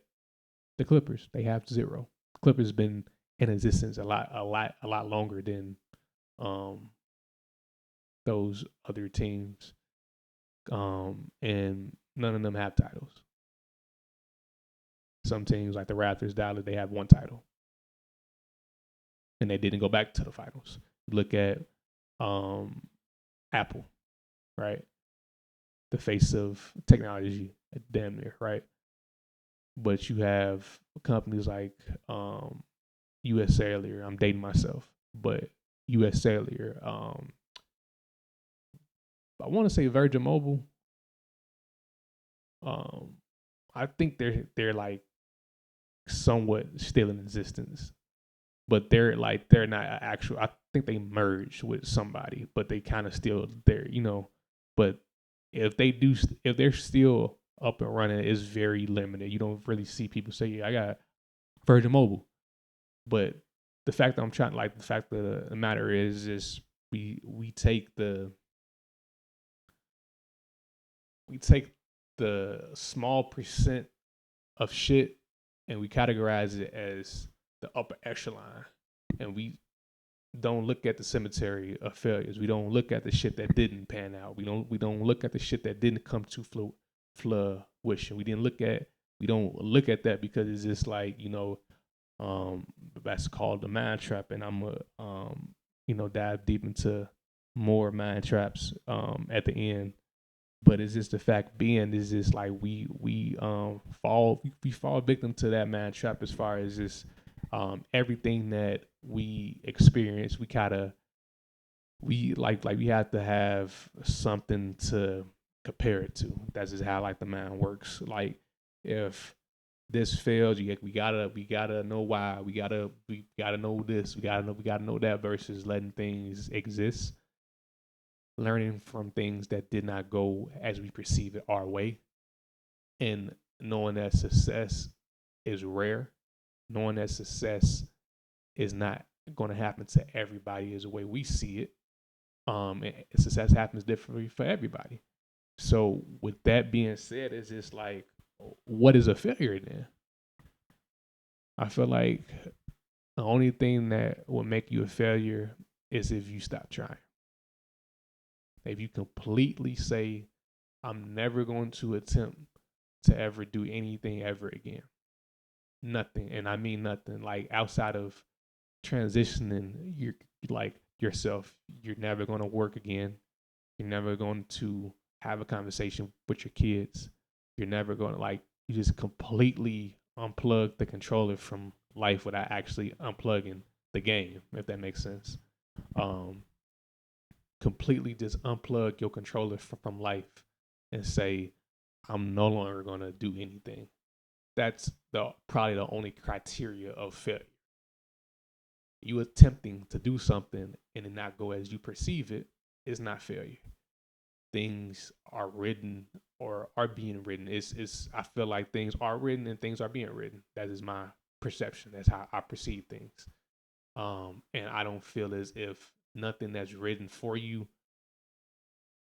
the Clippers, they have 0. Clippers been in existence a lot longer than those other teams. And none of them have titles. Some teams like the Raptors, Dallas, they have 1 title, and they didn't go back to the finals. Look at Apple, right? The face of technology, damn near, right? But you have companies like U.S. Cellular. I'm dating myself, but U.S. Cellular. I want to say Virgin Mobile. I think they're like somewhat still in existence, but they're not actual. I think they merged with somebody, but they kind of still there, But if they're still up and running, it's very limited. You don't really see people say, "Yeah, I got Virgin Mobile." But the fact of the matter is we take the small percent of shit and we categorize it as the upper echelon, and we don't look at the cemetery of failures. We don't look at the shit that didn't pan out. We don't look at the shit that didn't come to fruition. We don't look at that because it's just like, that's called the mind trap, and I'm gonna dive deep into more mind traps at the end. But it's just the fact being is just like we fall victim to that mind trap as far as just everything that we experience. We have to have something to compare it to. That's just how the mind works. Like if this fails, we gotta know why. We gotta know this. We gotta know that versus letting things exist, learning from things that did not go as we perceive it our way, and knowing that success is rare, knowing that success is not going to happen to everybody as the way we see it. And success happens differently for everybody. So with that being said, it's just like, what is a failure then? I feel like the only thing that will make you a failure is if you stop trying. If you completely say, I'm never going to attempt to ever do anything ever again. Nothing, and I mean nothing. Like outside of transitioning your like yourself, you're never going to work again. You're never going to have a conversation with your kids. You're never going to like you just completely unplug the controller from life without actually unplugging the game, if that makes sense. Um, Completely just unplug your controller from life and say, I'm no longer going to do anything. That's the probably the only criteria of failure. You attempting to do something and it not go as you perceive it is not failure. Things are written or are being written. It's I feel like things are written and things are being written. That is my perception. That's how I perceive things. And I don't feel as if nothing that's written for you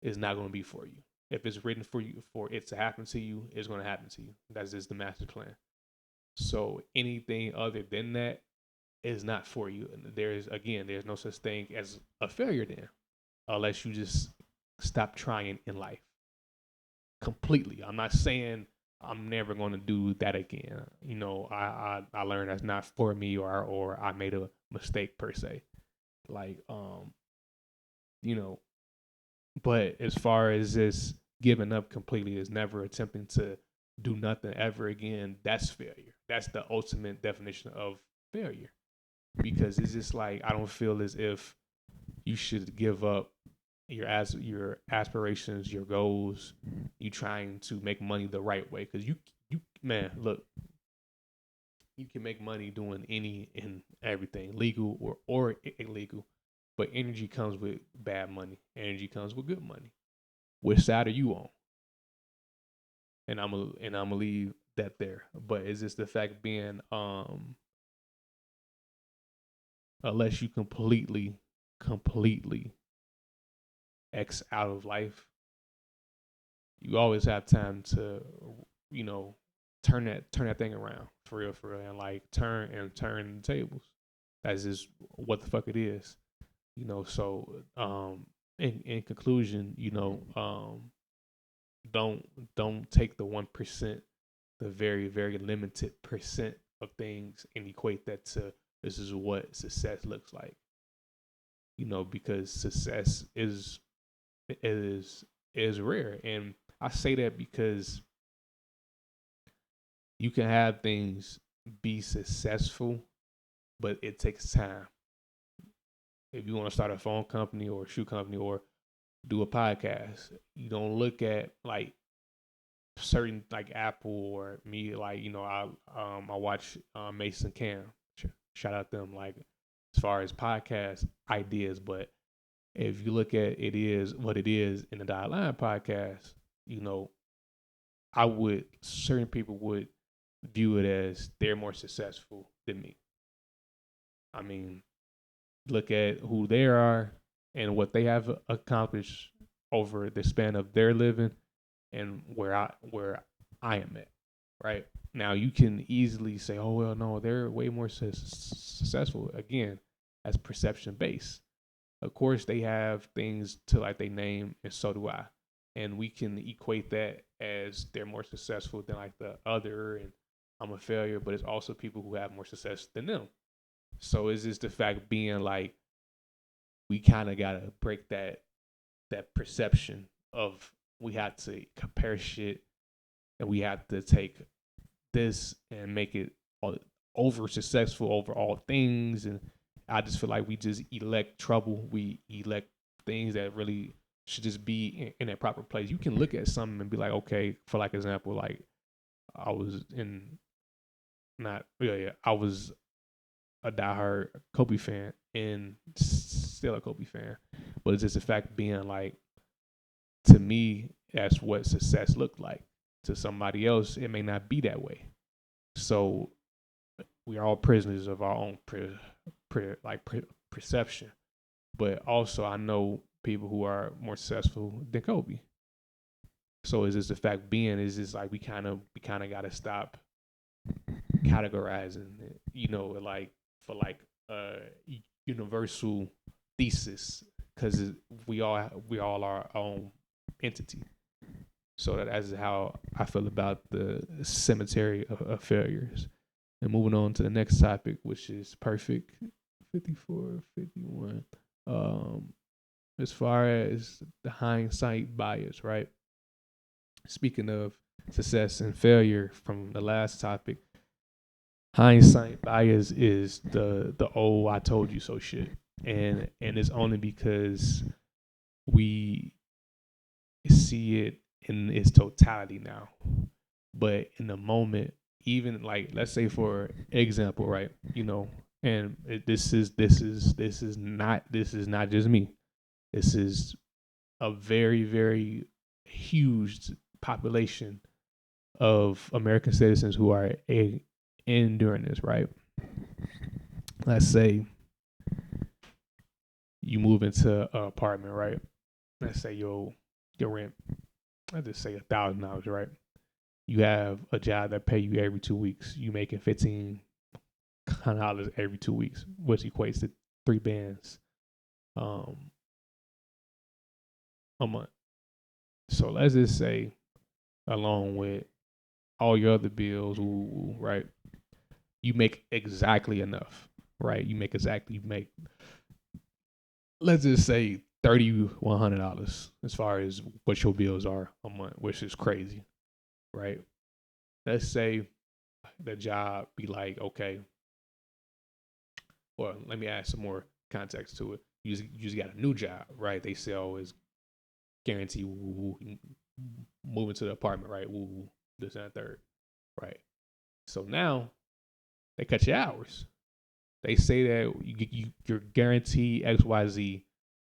is not going to be for you. If it's written for you for it to happen to you, it's going to happen to you. That's just the master plan. So anything other than that is not for you. And there's no such thing as a failure then, unless you just stop trying in life completely. I'm not saying I'm never going to do that again. I learned that's not for me, or I made a mistake per se. Like you know, but as far as this giving up completely is never attempting to do nothing ever again, that's failure. That's the ultimate definition of failure. Because it's just like I don't feel as if you should give up your aspirations, your goals, you trying to make money the right way. Because you man, look, you can make money doing any and everything, legal or illegal. But energy comes with bad money. Energy comes with good money. Which side are you on? And I'm gonna leave that there. But it's just the fact being, unless you completely X out of life, you always have time to, you know, turn that thing around for real, and like turn the tables. That's just what the fuck it is, So, in conclusion, don't take the 1%, the very very limited percent of things, and equate that to this is what success looks like. Because success is rare, and I say that because you can have things be successful, but it takes time. If you want to start a phone company or a shoe company or do a podcast, you don't look at like certain like Apple or me, like I watch Mason Cam. Shout out them, like as far as podcast ideas. But if you look at it is what it is in the Dial Line podcast, you know, I would certain people would view it as they're more successful than me. I mean, look at who they are and what they have accomplished over the span of their living and where I am at. Right now, you can easily say, "Oh well, no, they're way more successful." Again, as perception based. Of course, they have things to like they name, and so do I. And we can equate that as they're more successful than like the other, and I'm a failure. But it's also people who have more success than them. So it's just the fact being like we kind of gotta break that perception of we have to compare shit and we have to take this and make it over successful over all things. And I just feel like we just elect trouble. We elect things that really should just be in a proper place. You can look at something and be like, okay, for like example, like I was in not yeah, I was a diehard Kobe fan and still a Kobe fan. But it's just the fact being like, to me, that's what success looked like. To somebody else, it may not be that way. So we are all prisoners of our own perception. But also, I know people who are more successful than Kobe. So it's just the fact being is just like we kind of got to stop categorizing, like for like universal thesis, because we all are our own entity. So that is how I feel about the cemetery of failures. And moving on to the next topic, which is perfect 54, 51. As far as the hindsight bias, right? Speaking of success and failure from the last topic, hindsight bias is the old "I told you so" shit, and it's only because we see it in its totality now. But in the moment, even like let's say for example, right? And this is not just me. This is a very very huge population of American citizens who are enduring this, right? Let's say you move into an apartment, right? Let's say your rent, let's just say $1,000, right? You have a job that pay you every 2 weeks. You making $1,500 every 2 weeks, which equates to 3 bands um, a month. So let's just say, along with all your other bills, right? You make exactly enough, right? You make, let's just say $3,100 as far as what your bills are a month, which is crazy, right? Let's say the job be like, okay, well, let me add some more context to it. You just got a new job, right? They say always guarantee moving to the apartment, right? This and that third, right? So now they cut your hours. They say that you're guaranteed XYZ,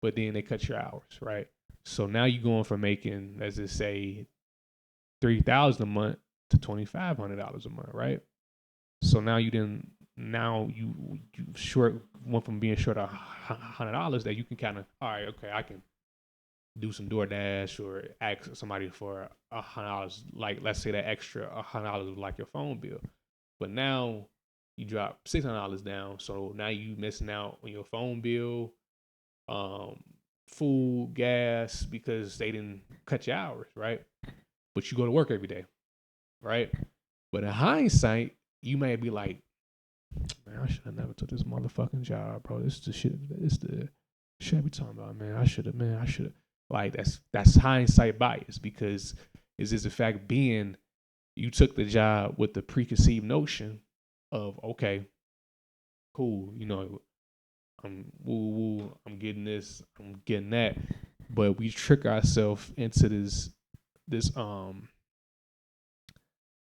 but then they cut your hours, right? So now you're going from making, let's just say, $3,000 a month to $2,500 a month, right? So now you short went from being short $100 that you can kind of, all right, okay, I can do some DoorDash or ask somebody for $100, like let's say that extra $100 like your phone bill. But now you drop $600 down, so now you missing out on your phone bill, food, gas, because they didn't cut your hours, right? But you go to work every day, right? But in hindsight, you may be like, man, I should have never took this motherfucking job, bro. This is the shit. This the shit I be talking about, man. I should have. Like that's hindsight bias because is this the fact being you took the job with the preconceived notion of okay, cool, I'm getting this, I'm getting that, but we trick ourselves into this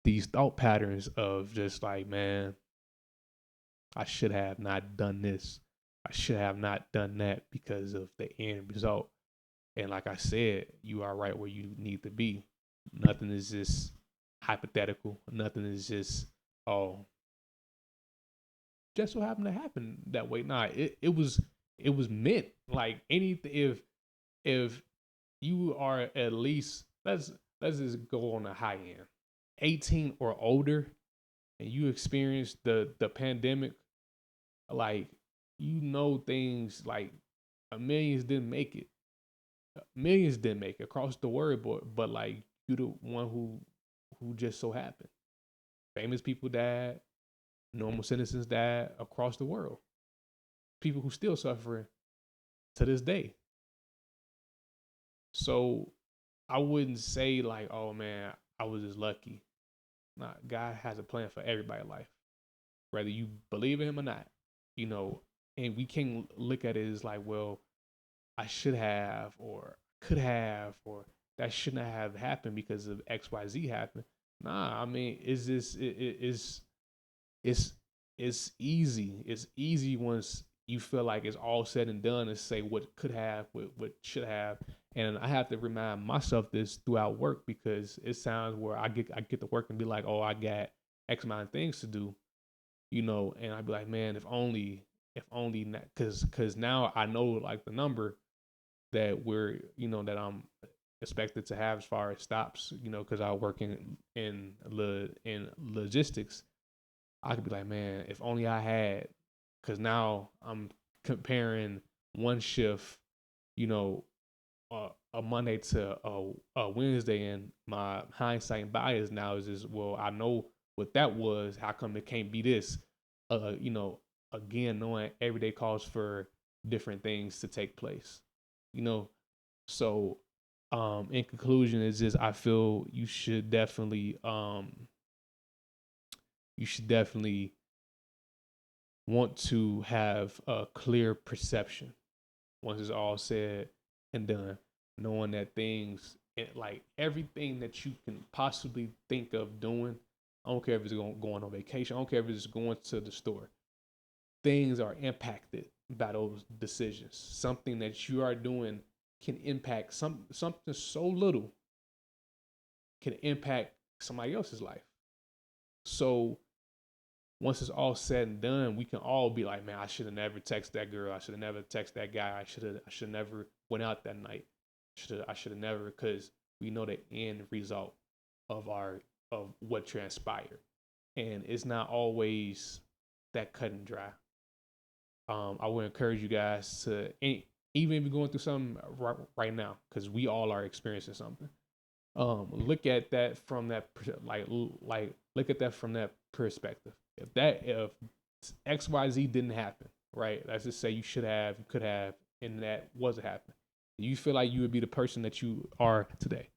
these thought patterns of just like, man, I should have not done this. I should have not done that because of the end result. And like I said, you are right where you need to be. Nothing is just hypothetical. Nothing is just, oh, just what happened to happen that way. Nah, it was meant. Like anything, if you are at least let's just go on the high end, 18 or older, and you experienced the pandemic, like things like millions didn't make it. Millions didn't make it across the world, but like you the one who just so happened. Famous people died, normal citizens died across the world. People who still suffering to this day. So I wouldn't say like, oh man, I was just lucky. Nah, God has a plan for everybody's life, whether you believe in Him or not. You know, and we can't look at it as like, well, I should have or could have or that shouldn't have happened because of XYZ happened. Nah, I mean, it's it's easy. It's easy once you feel like it's all said and done to say what could have, what should have. And I have to remind myself this throughout work because it sounds where I get to work and be like, oh, I got X amount of things to do, and I'd be like, man, if only not, because now I know like the number that that I'm expected to have as far as stops, because I work in logistics. I could be like, man, if only I had, because now I'm comparing one shift, you know, a Monday to a Wednesday, and my hindsight bias now is just, well, I know what that was. How come it can't be this? You know, again, knowing every day calls for different things to take place. You know, so in conclusion, is just I feel you should definitely want to have a clear perception once it's all said and done, knowing that things, like everything that you can possibly think of doing, I don't care if it's going on vacation, I don't care if it's going to the store, things are impacted by those decisions. Something that you are doing can impact something so little can impact somebody else's life. So once it's all said and done, we can all be like, man, I should have never texted that girl. I should have never texted that guy. I should never went out that night. I should have never, because we know the end result of what transpired. And it's not always that cut and dry. I would encourage you guys to, even if you're going through something right now, because we all are experiencing something. Look at that from that look at that from that perspective. If XYZ didn't happen, right? Let's just say you could have, and that wasn't happening. You feel like you would be the person that you are today.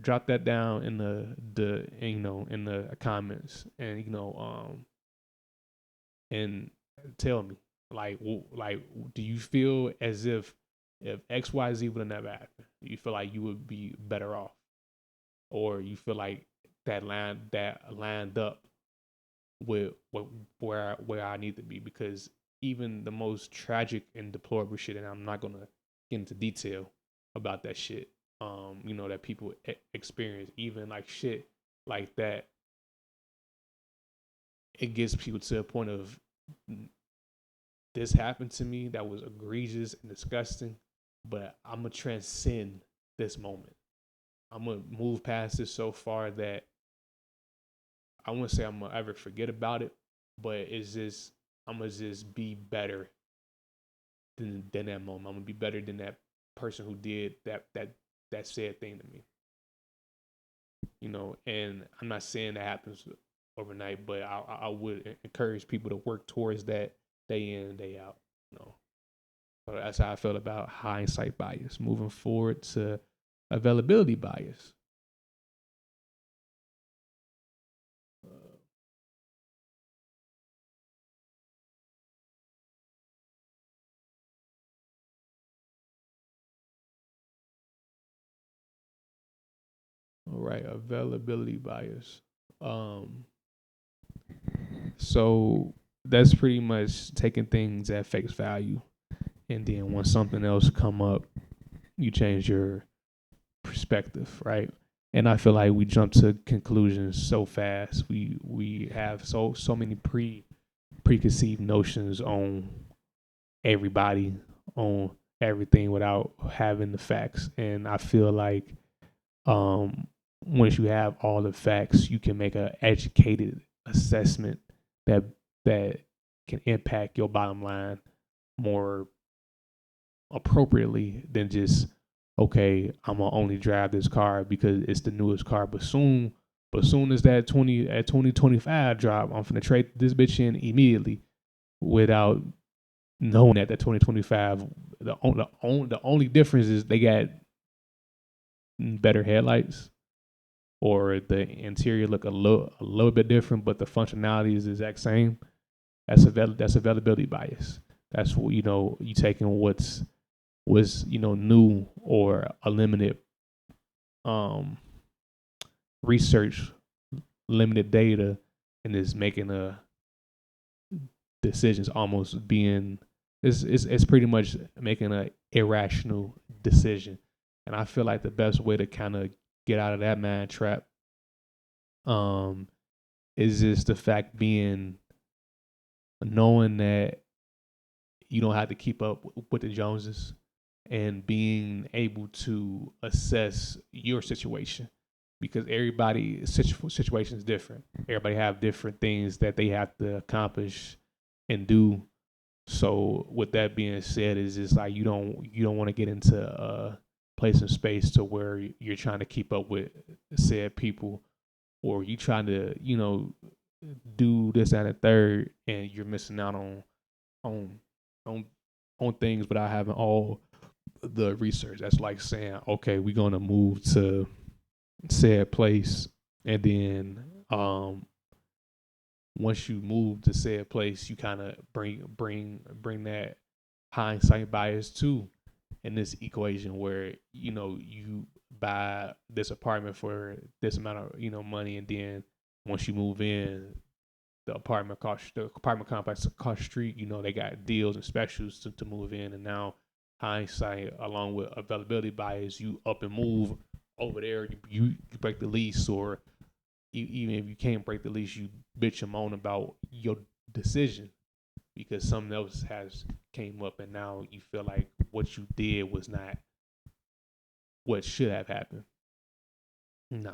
Drop that down in in the comments, and and tell me, do you feel as if XYZ would have never happened, do you feel like you would be better off, or you feel like that lined up with where I need to be? Because even the most tragic and deplorable shit, and I'm not gonna get into detail about that shit, that people experience, even like shit like that, it gets people to a point of, this happened to me that was egregious and disgusting, but I'm gonna transcend this moment. I'm gonna move past this so far that I won't say I'm gonna ever forget about it, but it's just, I'm gonna just be better than that moment. I'm gonna be better than that person who did that said thing to me. And I'm not saying that happens overnight, but I would encourage people to work towards that day in and day out. So that's how I felt about hindsight bias. Moving forward to availability bias. All right, availability bias. So that's pretty much taking things at face value, and then when something else come up, you change your perspective, right? And I feel like we jump to conclusions so fast. We have so many preconceived notions on everybody, on everything, without having the facts. And I feel like once you have all the facts, you can make an educated assessment that can impact your bottom line more appropriately than just, okay, I'm gonna only drive this car because it's the newest car. But soon as that 2025 drop, I'm gonna trade this bitch in immediately, without knowing that 2025, the only difference is they got better headlights, or the interior look a little bit different, but the functionality is the exact same. That's availability bias. That's what, you taking what's new or a limited research, limited data, and is making a decisions almost being, it's pretty much making an irrational decision. And I feel like the best way to kind of get out of that mind trap is just the fact being, knowing that you don't have to keep up with the Joneses, and being able to assess your situation, because everybody's situation is different. Everybody have different things that they have to accomplish and do. So with that being said, is just like, you don't want to get into place and space to where you're trying to keep up with said people, or you trying to, do this and a third, and you're missing out on on on things without having all the research. That's like saying, okay, we're gonna move to said place, and then once you move to said place, you kind of bring that hindsight bias too in this equation, where you buy this apartment for this amount of money, and then once you move in, the apartment complex across the street, they got deals and specials to move in, and now hindsight along with availability bias, you up and move over there, you break the lease, or even if you can't break the lease, you bitch and moan about your decision because something else has came up, and now you feel like what you did was not what should have happened. Nah.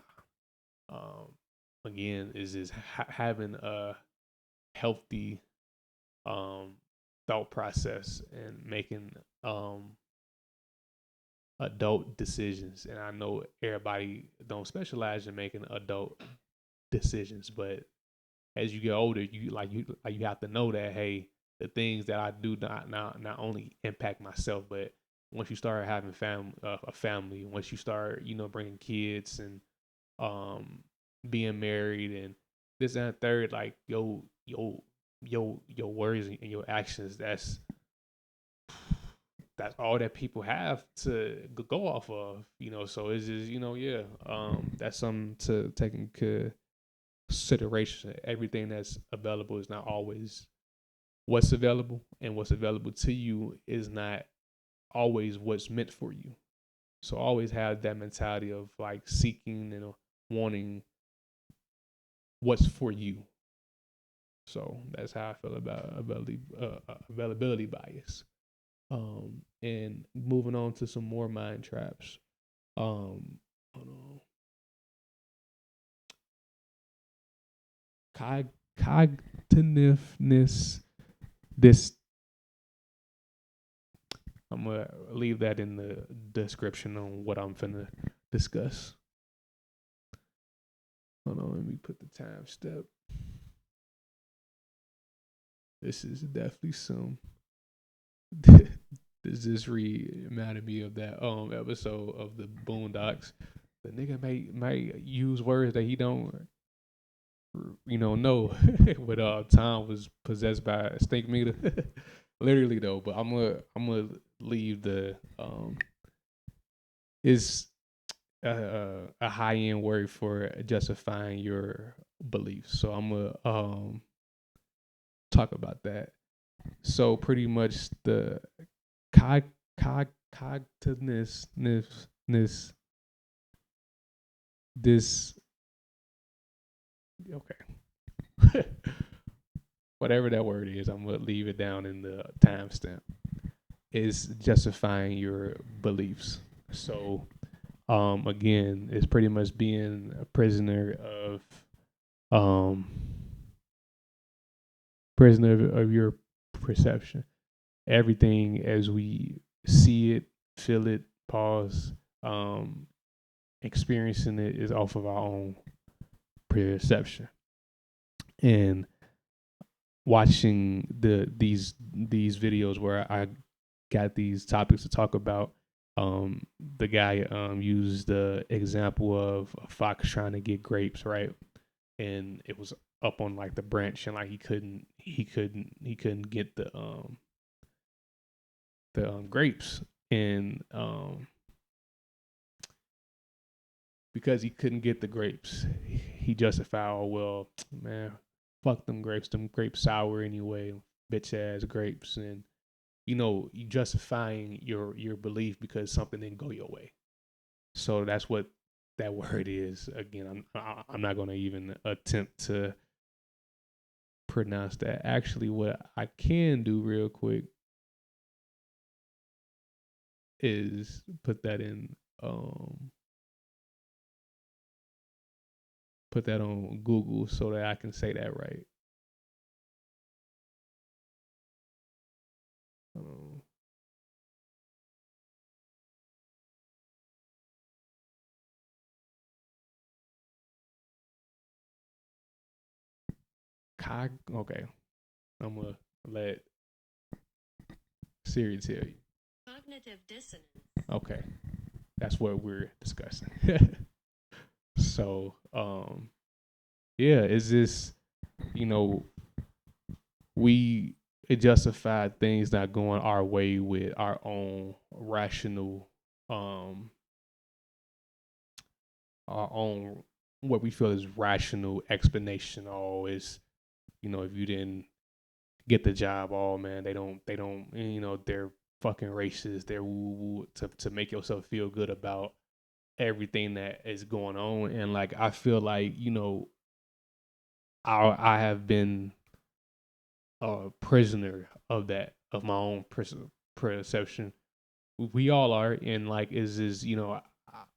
Again, is having a healthy thought process and making adult decisions. And I know everybody don't specialize in making adult decisions, but as you get older, you have to know that, hey, the things that I do not only impact myself, but once you start having a family, once you start bringing kids and being married and this and that third, like your words and your actions, that's all that people have to go off of, so it's just that's something to take into consideration. Everything that's available is not always what's available, and what's available to you is not always what's meant for you. So always have that mentality of like seeking and wanting what's for you. So that's how I feel about availability bias. And moving on to some more mind traps. Hold on. Cognitiveness. This I'm gonna leave that in the description on what I'm finna discuss. Hold on, let me put the time step. This is definitely some. This just reminded me of that episode of the Boondocks. The nigga might use words that he don't know. But Tom was possessed by a stink meter. Literally though, but I'm gonna leave the is a high end word for justifying your beliefs. So I'm gonna talk about that. So pretty much the cognitiveness this okay. Whatever that word is, I'm gonna leave it down in the timestamp. Is justifying your beliefs. So again, it's pretty much being a prisoner um of your perception. Everything as we see it, feel it, pause, experiencing it is off of our own perception. And watching these videos where I got these topics to talk about, the guy used the example of a fox trying to get grapes, right? And it was up on like the branch, and like he couldn't get the grapes, and because he couldn't get the grapes, he justified, oh well, man, fuck them grapes. Them grapes sour anyway, bitch ass grapes, and you justifying your belief because something didn't go your way. So that's what that word is. Again, I'm not gonna even attempt to pronounce that. Actually, what I can do real quick is put that on Google so that I can say that right. Okay, I'm gonna let Siri tell you. Cognitive dissonance. Okay, that's what we're discussing. So, yeah, is this, you know, we justify things not going our way with our own rational, our own what we feel is rational explanation. Oh, is, if you didn't get the job, oh man, they don't, they're fucking racist. They're woo woo to make yourself feel good about everything that is going on. And like, I feel like, I have been a prisoner of that, of my own perception. We all are. And like, is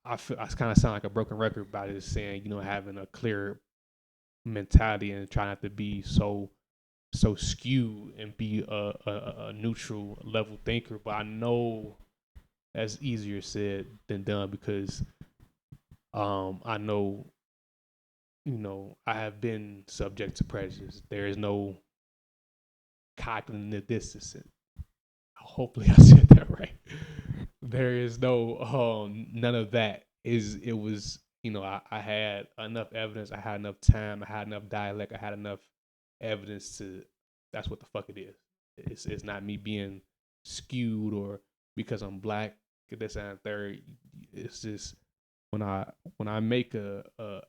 I feel I kind of sound like a broken record by just saying, having a clear mentality and trying not to be so skewed and be a neutral level thinker. But I know that's easier said than done, because I know, I have been subject to prejudice. There is no cognitive dissonance. Hopefully I said that right. There is no none of that. It was, I had enough evidence, I had enough time, I had enough dialect, I had enough evidence to, that's what the fuck it is. It's not me being skewed or because I'm black, this and third. It's just when I make a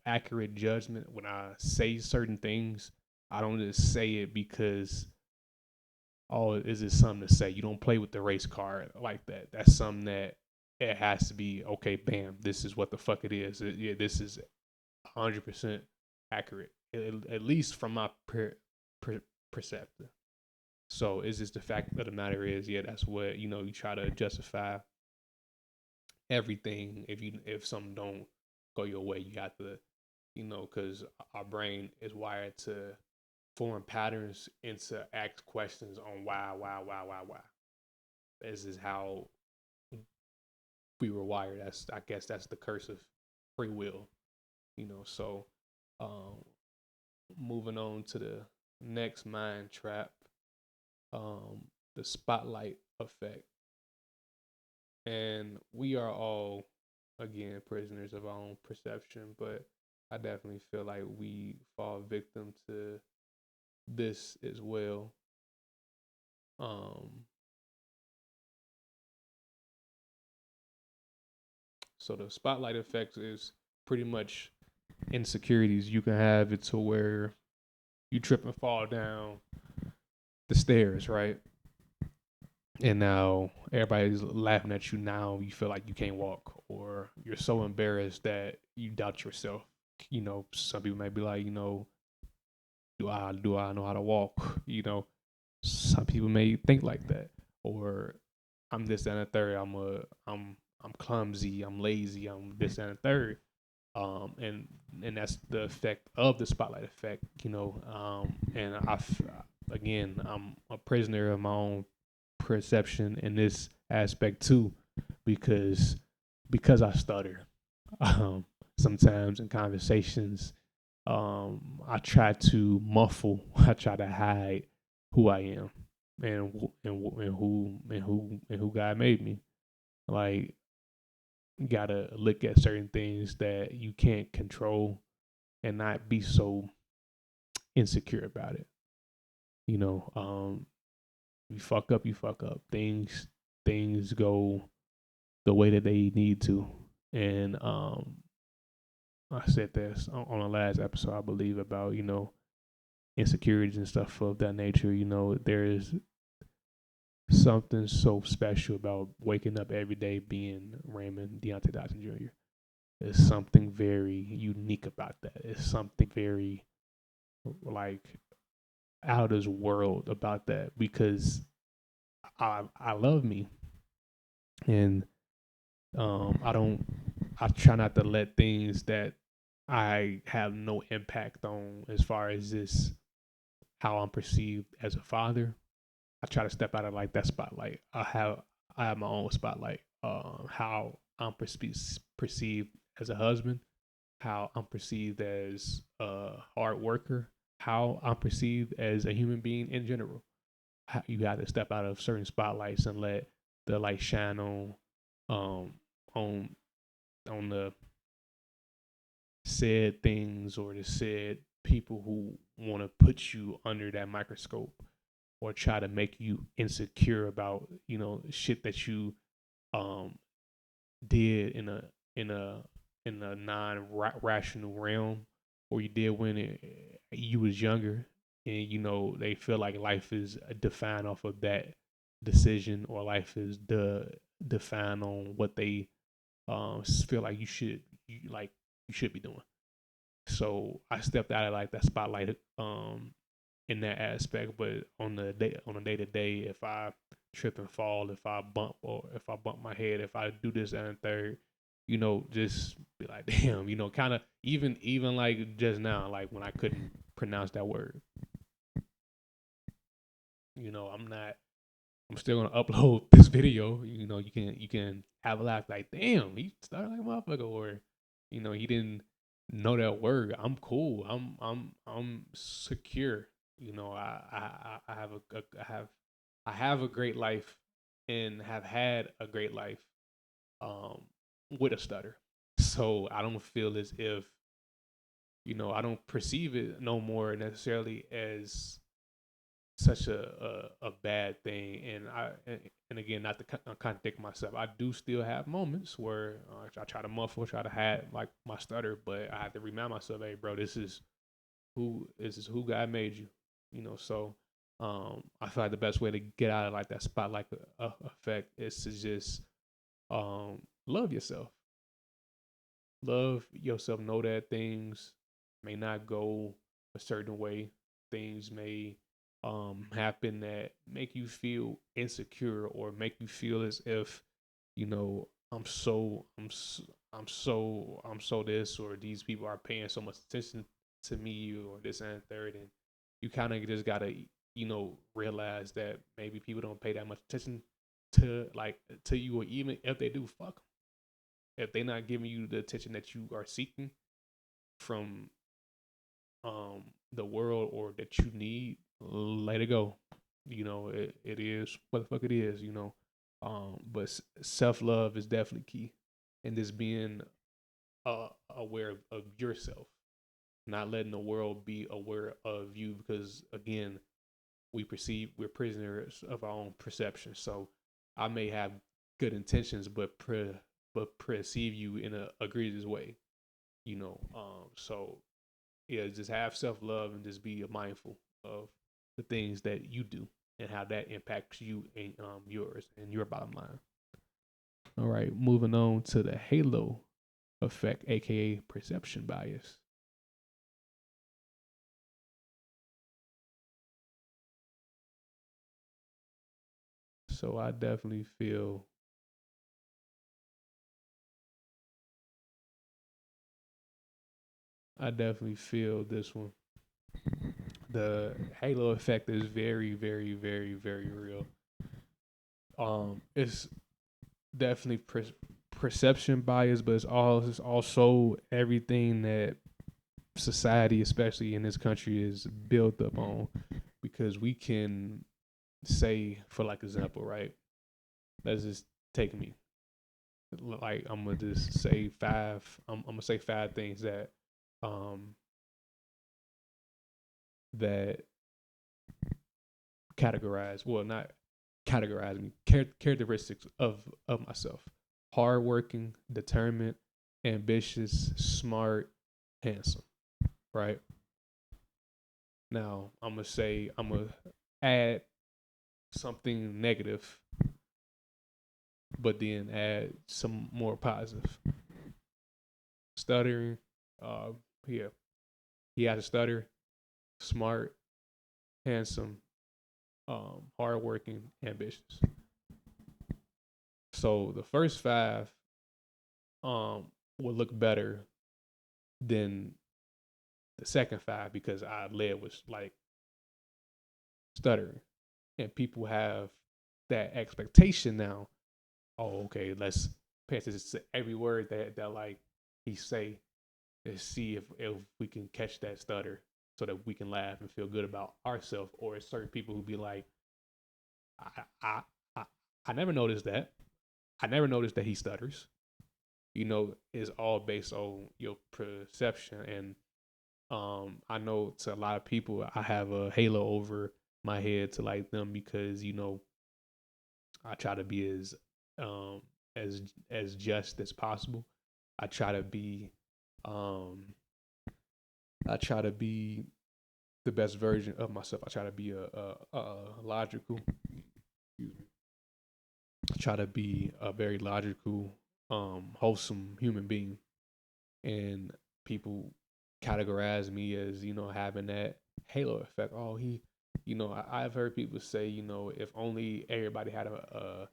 accurate judgment, when I say certain things, I don't just say it because, oh, is it something to say? You don't play with the race card like that. That's something that it has to be, okay, bam, this is what the fuck it is. Yeah, this is 100% accurate, at least from my perception. So it's just the fact of the matter is, yeah, that's what, you try to justify everything. If something don't go your way, you have to, because our brain is wired to form patterns and to ask questions on why. This is how we were wired. I guess that's the curse of free will, So, moving on to the next mind trap, the spotlight effect. And we are all, again, prisoners of our own perception, but I definitely feel like we fall victim to this as well. So the spotlight effect is pretty much insecurities. You can have it to where you trip and fall down the stairs, right? And now everybody's laughing at you. Now you feel like you can't walk, or you're so embarrassed that you doubt yourself. Some people might be like, do I know how to walk? Some people may think like that, or I'm this and a third. I'm clumsy. I'm lazy. I'm this and a third. And that's the effect of the spotlight effect. And again, I'm a prisoner of my own perception in this aspect too, because I stutter. Sometimes in conversations, I try to muffle. I try to hide who I am and who God made me. Like, you gotta look at certain things that you can't control and not be so insecure about it. You fuck up, you fuck up. Things go the way that they need to. And I said this on the last episode, I believe, about, insecurities and stuff of that nature. There is something so special about waking up every day being Raymond Deontay Dodson Jr. There's something very unique about that. It's something very, like, out of this world about that, because I love me, and I try not to let things that I have no impact on, as far as this, how I'm perceived as a father. I try to step out of like that spotlight. I have my own spotlight. How I'm perceived as a husband, how I'm perceived as a hard worker, how I'm perceived as a human being in general. You got to step out of certain spotlights and let the light shine um on on the said things or the said people who want to put you under that microscope or try to make you insecure about shit that you um did in a in a non-rational realm, or you did when you was younger, and they feel like life is defined off of that decision, or life is defined on what they feel like you should be doing. So I stepped out of like that spotlight in that aspect. But on the day to day, if I trip and fall, if I bump my head, if I do this and third, just be like, damn, kind of even like just now, like when I couldn't pronounce that word, I'm not. I'm still gonna upload this video. You can have a laugh like, damn, he started like a motherfucker, or he didn't know that word. I'm cool. I'm secure. I have I have a great life, and have had a great life um with a stutter. So I don't feel as if I don't perceive it no more necessarily as such a bad thing. And again, not to contradict myself, I do still have moments where I try to muffle, try to hide like my stutter, but I have to remind myself, hey, bro, this is who God made you. So I feel like the best way to get out of like that spotlight effect is to just love yourself. Love yourself. Know that things may not go a certain way. Things may happen that make you feel insecure, or make you feel as if I'm so this, or these people are paying so much attention to me, or this and third. And you kind of just gotta realize that maybe people don't pay that much attention to you, or even if they do, fuck 'em. If they're not giving you the attention that you are seeking from the world, or that you need, let it go. It is what the fuck it is. But self love is definitely key, and just being aware of yourself, not letting the world be aware of you, because again, we're prisoners of our own perception. So I may have good intentions, but perceive you in a egregious way. So yeah, just have self love, and just be mindful of the things that you do, and how that impacts you and yours and your bottom line. All right, moving on to the halo effect, aka perception bias. So I definitely feel this one. The halo effect is very, very, very, very real. It's definitely perception bias, but it's also everything that society, especially in this country, is built up on. Because we can say, for like example, right? Let's just take me. Like I'm gonna just say five. I'm gonna say five things um that categorize, well, not categorize me, characteristics of myself: hardworking, determined, ambitious, smart, handsome. Right now, I'm gonna add something negative, but then add some more positive. Stuttering, uh, yeah, he has a stutter. Smart, handsome, hardworking, ambitious. So the first five would look better than the second five, because I led was like stuttering, and people have that expectation now. Oh, okay, let's pay attention to every word that like he say, and see if we can catch that stutter. so that we can laugh and feel good about ourselves. Or it's certain people who be like, I, I, I, I never noticed that. I never noticed that he stutters. Is all based on your perception. And I know to a lot of people, I have a halo over my head to like them because I try to be um as just as possible. I try to be um I try to be the best version of myself. I try to be a logical. Excuse me. I try to be a very logical, wholesome human being, and people categorize me as having that halo effect. Oh, I've heard people say, if only everybody had a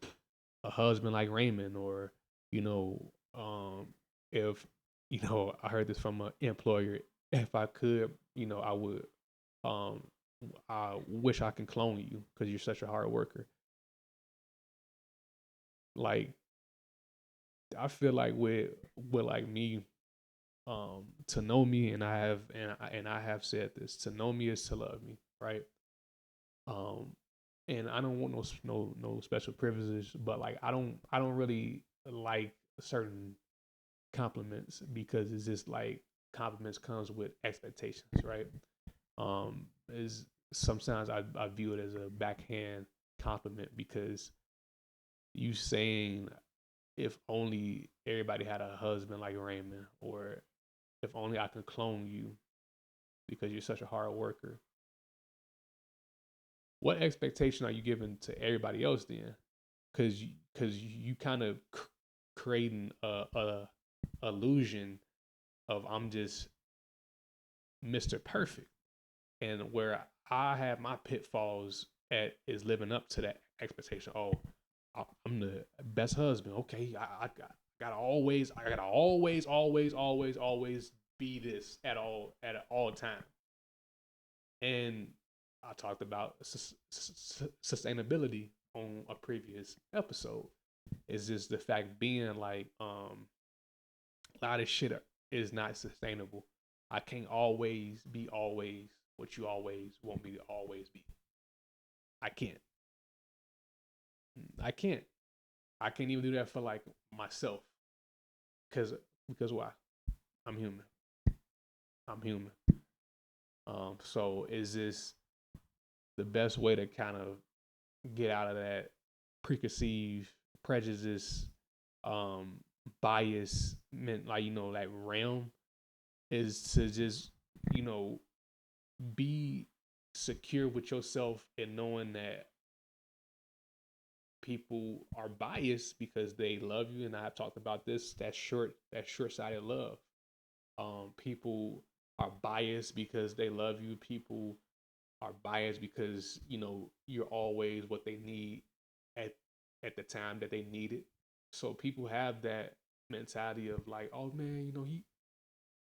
husband like Raymond, or you know, if I heard this from an employer. If I could, I would. Um, I wish I can clone you because you're such a hard worker. Like I feel like with like me, to know me, and I have said this: to know me is to love me, right? Um, and I don't want no special privileges, but like I don't really like certain compliments because it's just like compliments comes with expectations, right? Is sometimes I view it as a backhand compliment because you saying if only everybody had a husband like Raymond, or if only I could clone you because you're such a hard worker. What expectation are you giving to everybody else then? Because you kind of creating a illusion of I'm just Mr. Perfect, and where I have my pitfalls at is living up to that expectation. Oh, I'm the best husband. Okay, I gotta always be this at all time. And I talked about sustainability on a previous episode. Is just the fact being like a lot of shit is not sustainable. I can't always be always what you always want me to always be. I can't. I can't. I can't even do that for like myself. Cause because why? I'm human. I'm human. So is this the best way to kind of get out of that preconceived prejudice, um, bias, meant like like realm, is to just you know be secure with yourself and knowing that people are biased because they love you. And I've talked about this, that short-sighted love. People are biased because they love you. People are biased because you're always what they need at at the time that they need it. So people have that mentality of like, oh man, he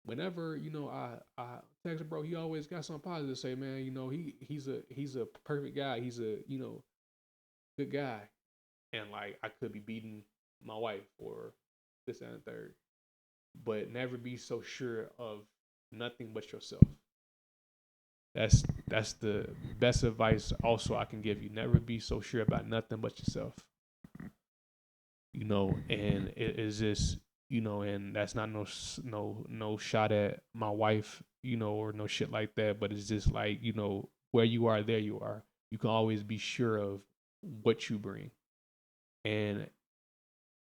whenever I text bro, he always got something positive to say, man. He's a perfect guy. He's a good guy, and like I could be beating my wife or this and the third, but never be so sure of nothing but yourself. That's the best advice also I can give you. Never be so sure about nothing but yourself. And it is just and that's not no shot at my wife, or no shit like that, but it's just like, where you are, there you are. You can always be sure of what you bring. And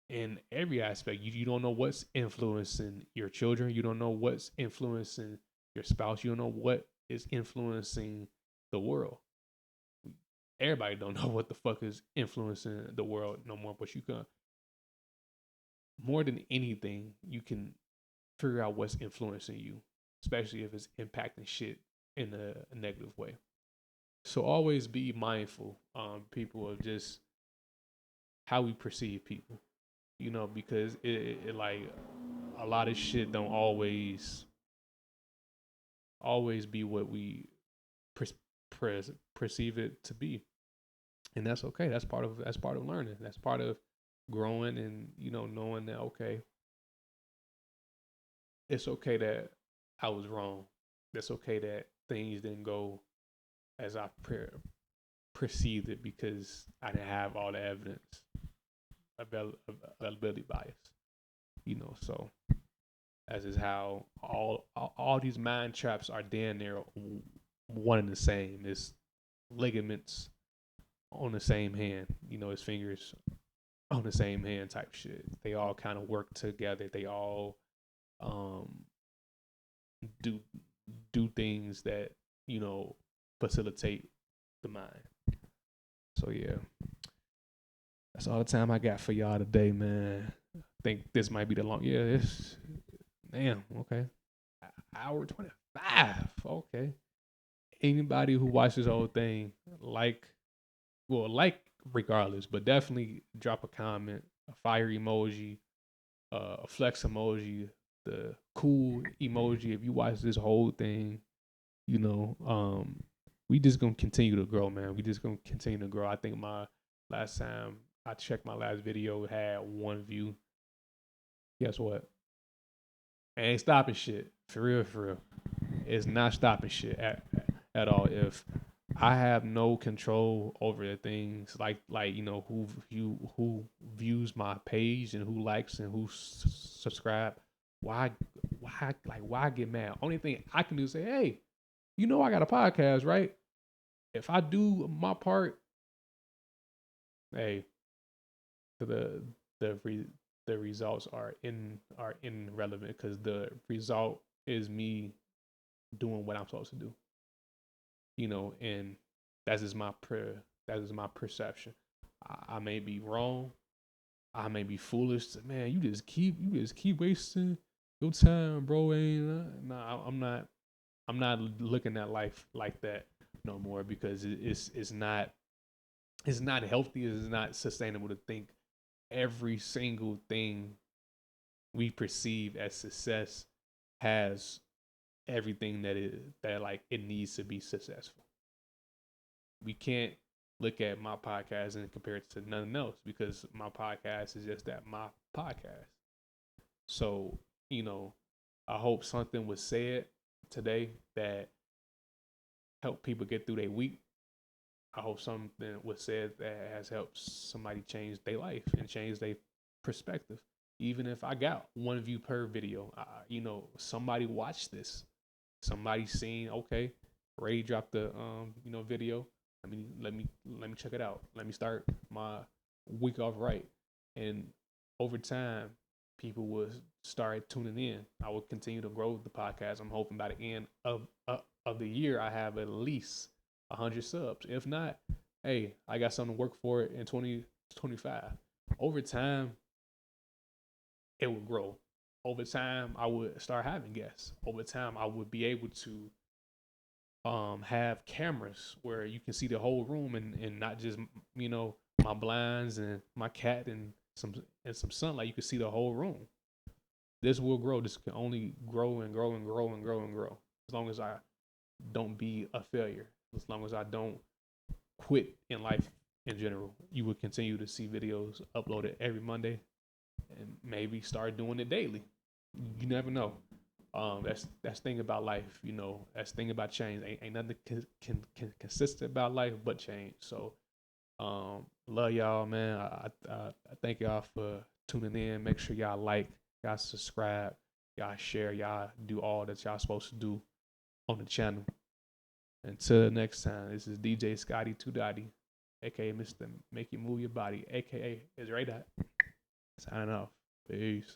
in every aspect, you don't know what's influencing your children. You don't know what's influencing your spouse. You don't know what is influencing the world. Everybody don't know what the fuck is influencing the world no more, but you can, more than anything, you can figure out what's influencing you, especially if it's impacting shit in a negative way. So always be mindful, people, of just how we perceive people, because it like a lot of shit don't always be what we per- perceive it to be, and that's okay. That's part of learning. That's part of growing, and knowing that, okay, it's okay that I was wrong. It's okay that things didn't go as I perceived it because I didn't have all the evidence. Availability bias, So as is how all these mind traps are damn near one and the same. It's ligaments on the same hand, his fingers on the same hand type shit. They all kind of work together. They all um do things that facilitate the mind. So yeah, that's all the time I got for y'all today, man. I think this might be the long. Yeah, it's damn okay. Hour 25. Okay. Anybody who watches the whole thing, like regardless, but definitely drop a comment, a fire emoji, a flex emoji, the cool emoji. If you watch this whole thing, we just gonna continue to grow, man. We just gonna continue to grow. I think my last time I checked, my last video had 1 view. Guess what? It ain't stopping shit. For real, for real. It's not stopping shit at all. If I have no control over the things like who views my page and who likes and who subscribe, why get mad? Only thing I can do is say, hey, I got a podcast, right? If I do my part, hey, the results are irrelevant because the result is me doing what I'm supposed to do. And that is my perception. I may be wrong. I may be foolish. Man, you just keep wasting your time, bro. I'm not looking at life like that no more because it's not healthy. It's not sustainable to think every single thing we perceive as success has everything that it needs to be successful. We can't look at my podcast and compare it to nothing else because my podcast is just that, my podcast. So, I hope something was said today that helped people get through their week. I hope something was said that has helped somebody change their life and change their perspective. Even if I got 1 view per video, somebody watched this. Somebody seen, okay, Ray dropped the video. Let me check it out. Let me start my week off right. And over time, people will start tuning in. I will continue to grow the podcast. I'm hoping by the end of the year, I have at least 100 subs. If not, hey, I got something to work for in 2025. Over time, it will grow. Over time, I would start having guests. Over time, I would be able to have cameras where you can see the whole room and not just my blinds and my cat and some sunlight. You can see the whole room. This will grow. This can only grow and grow and grow and grow and grow. As long as I don't be a failure. As long as I don't quit in life in general. You will continue to see videos uploaded every Monday and maybe start doing it daily. You never know. That's thing about life, That's thing about change. Ain't nothing can consistent about life but change. So, love y'all, man. I thank y'all for tuning in. Make sure y'all like, y'all subscribe, y'all share, y'all do all that y'all supposed to do on the channel. Until next time, this is DJ Scotty 2 Dotty, aka Mr. Make You Move Your Body, aka is Ray Dot. Signing off. Peace.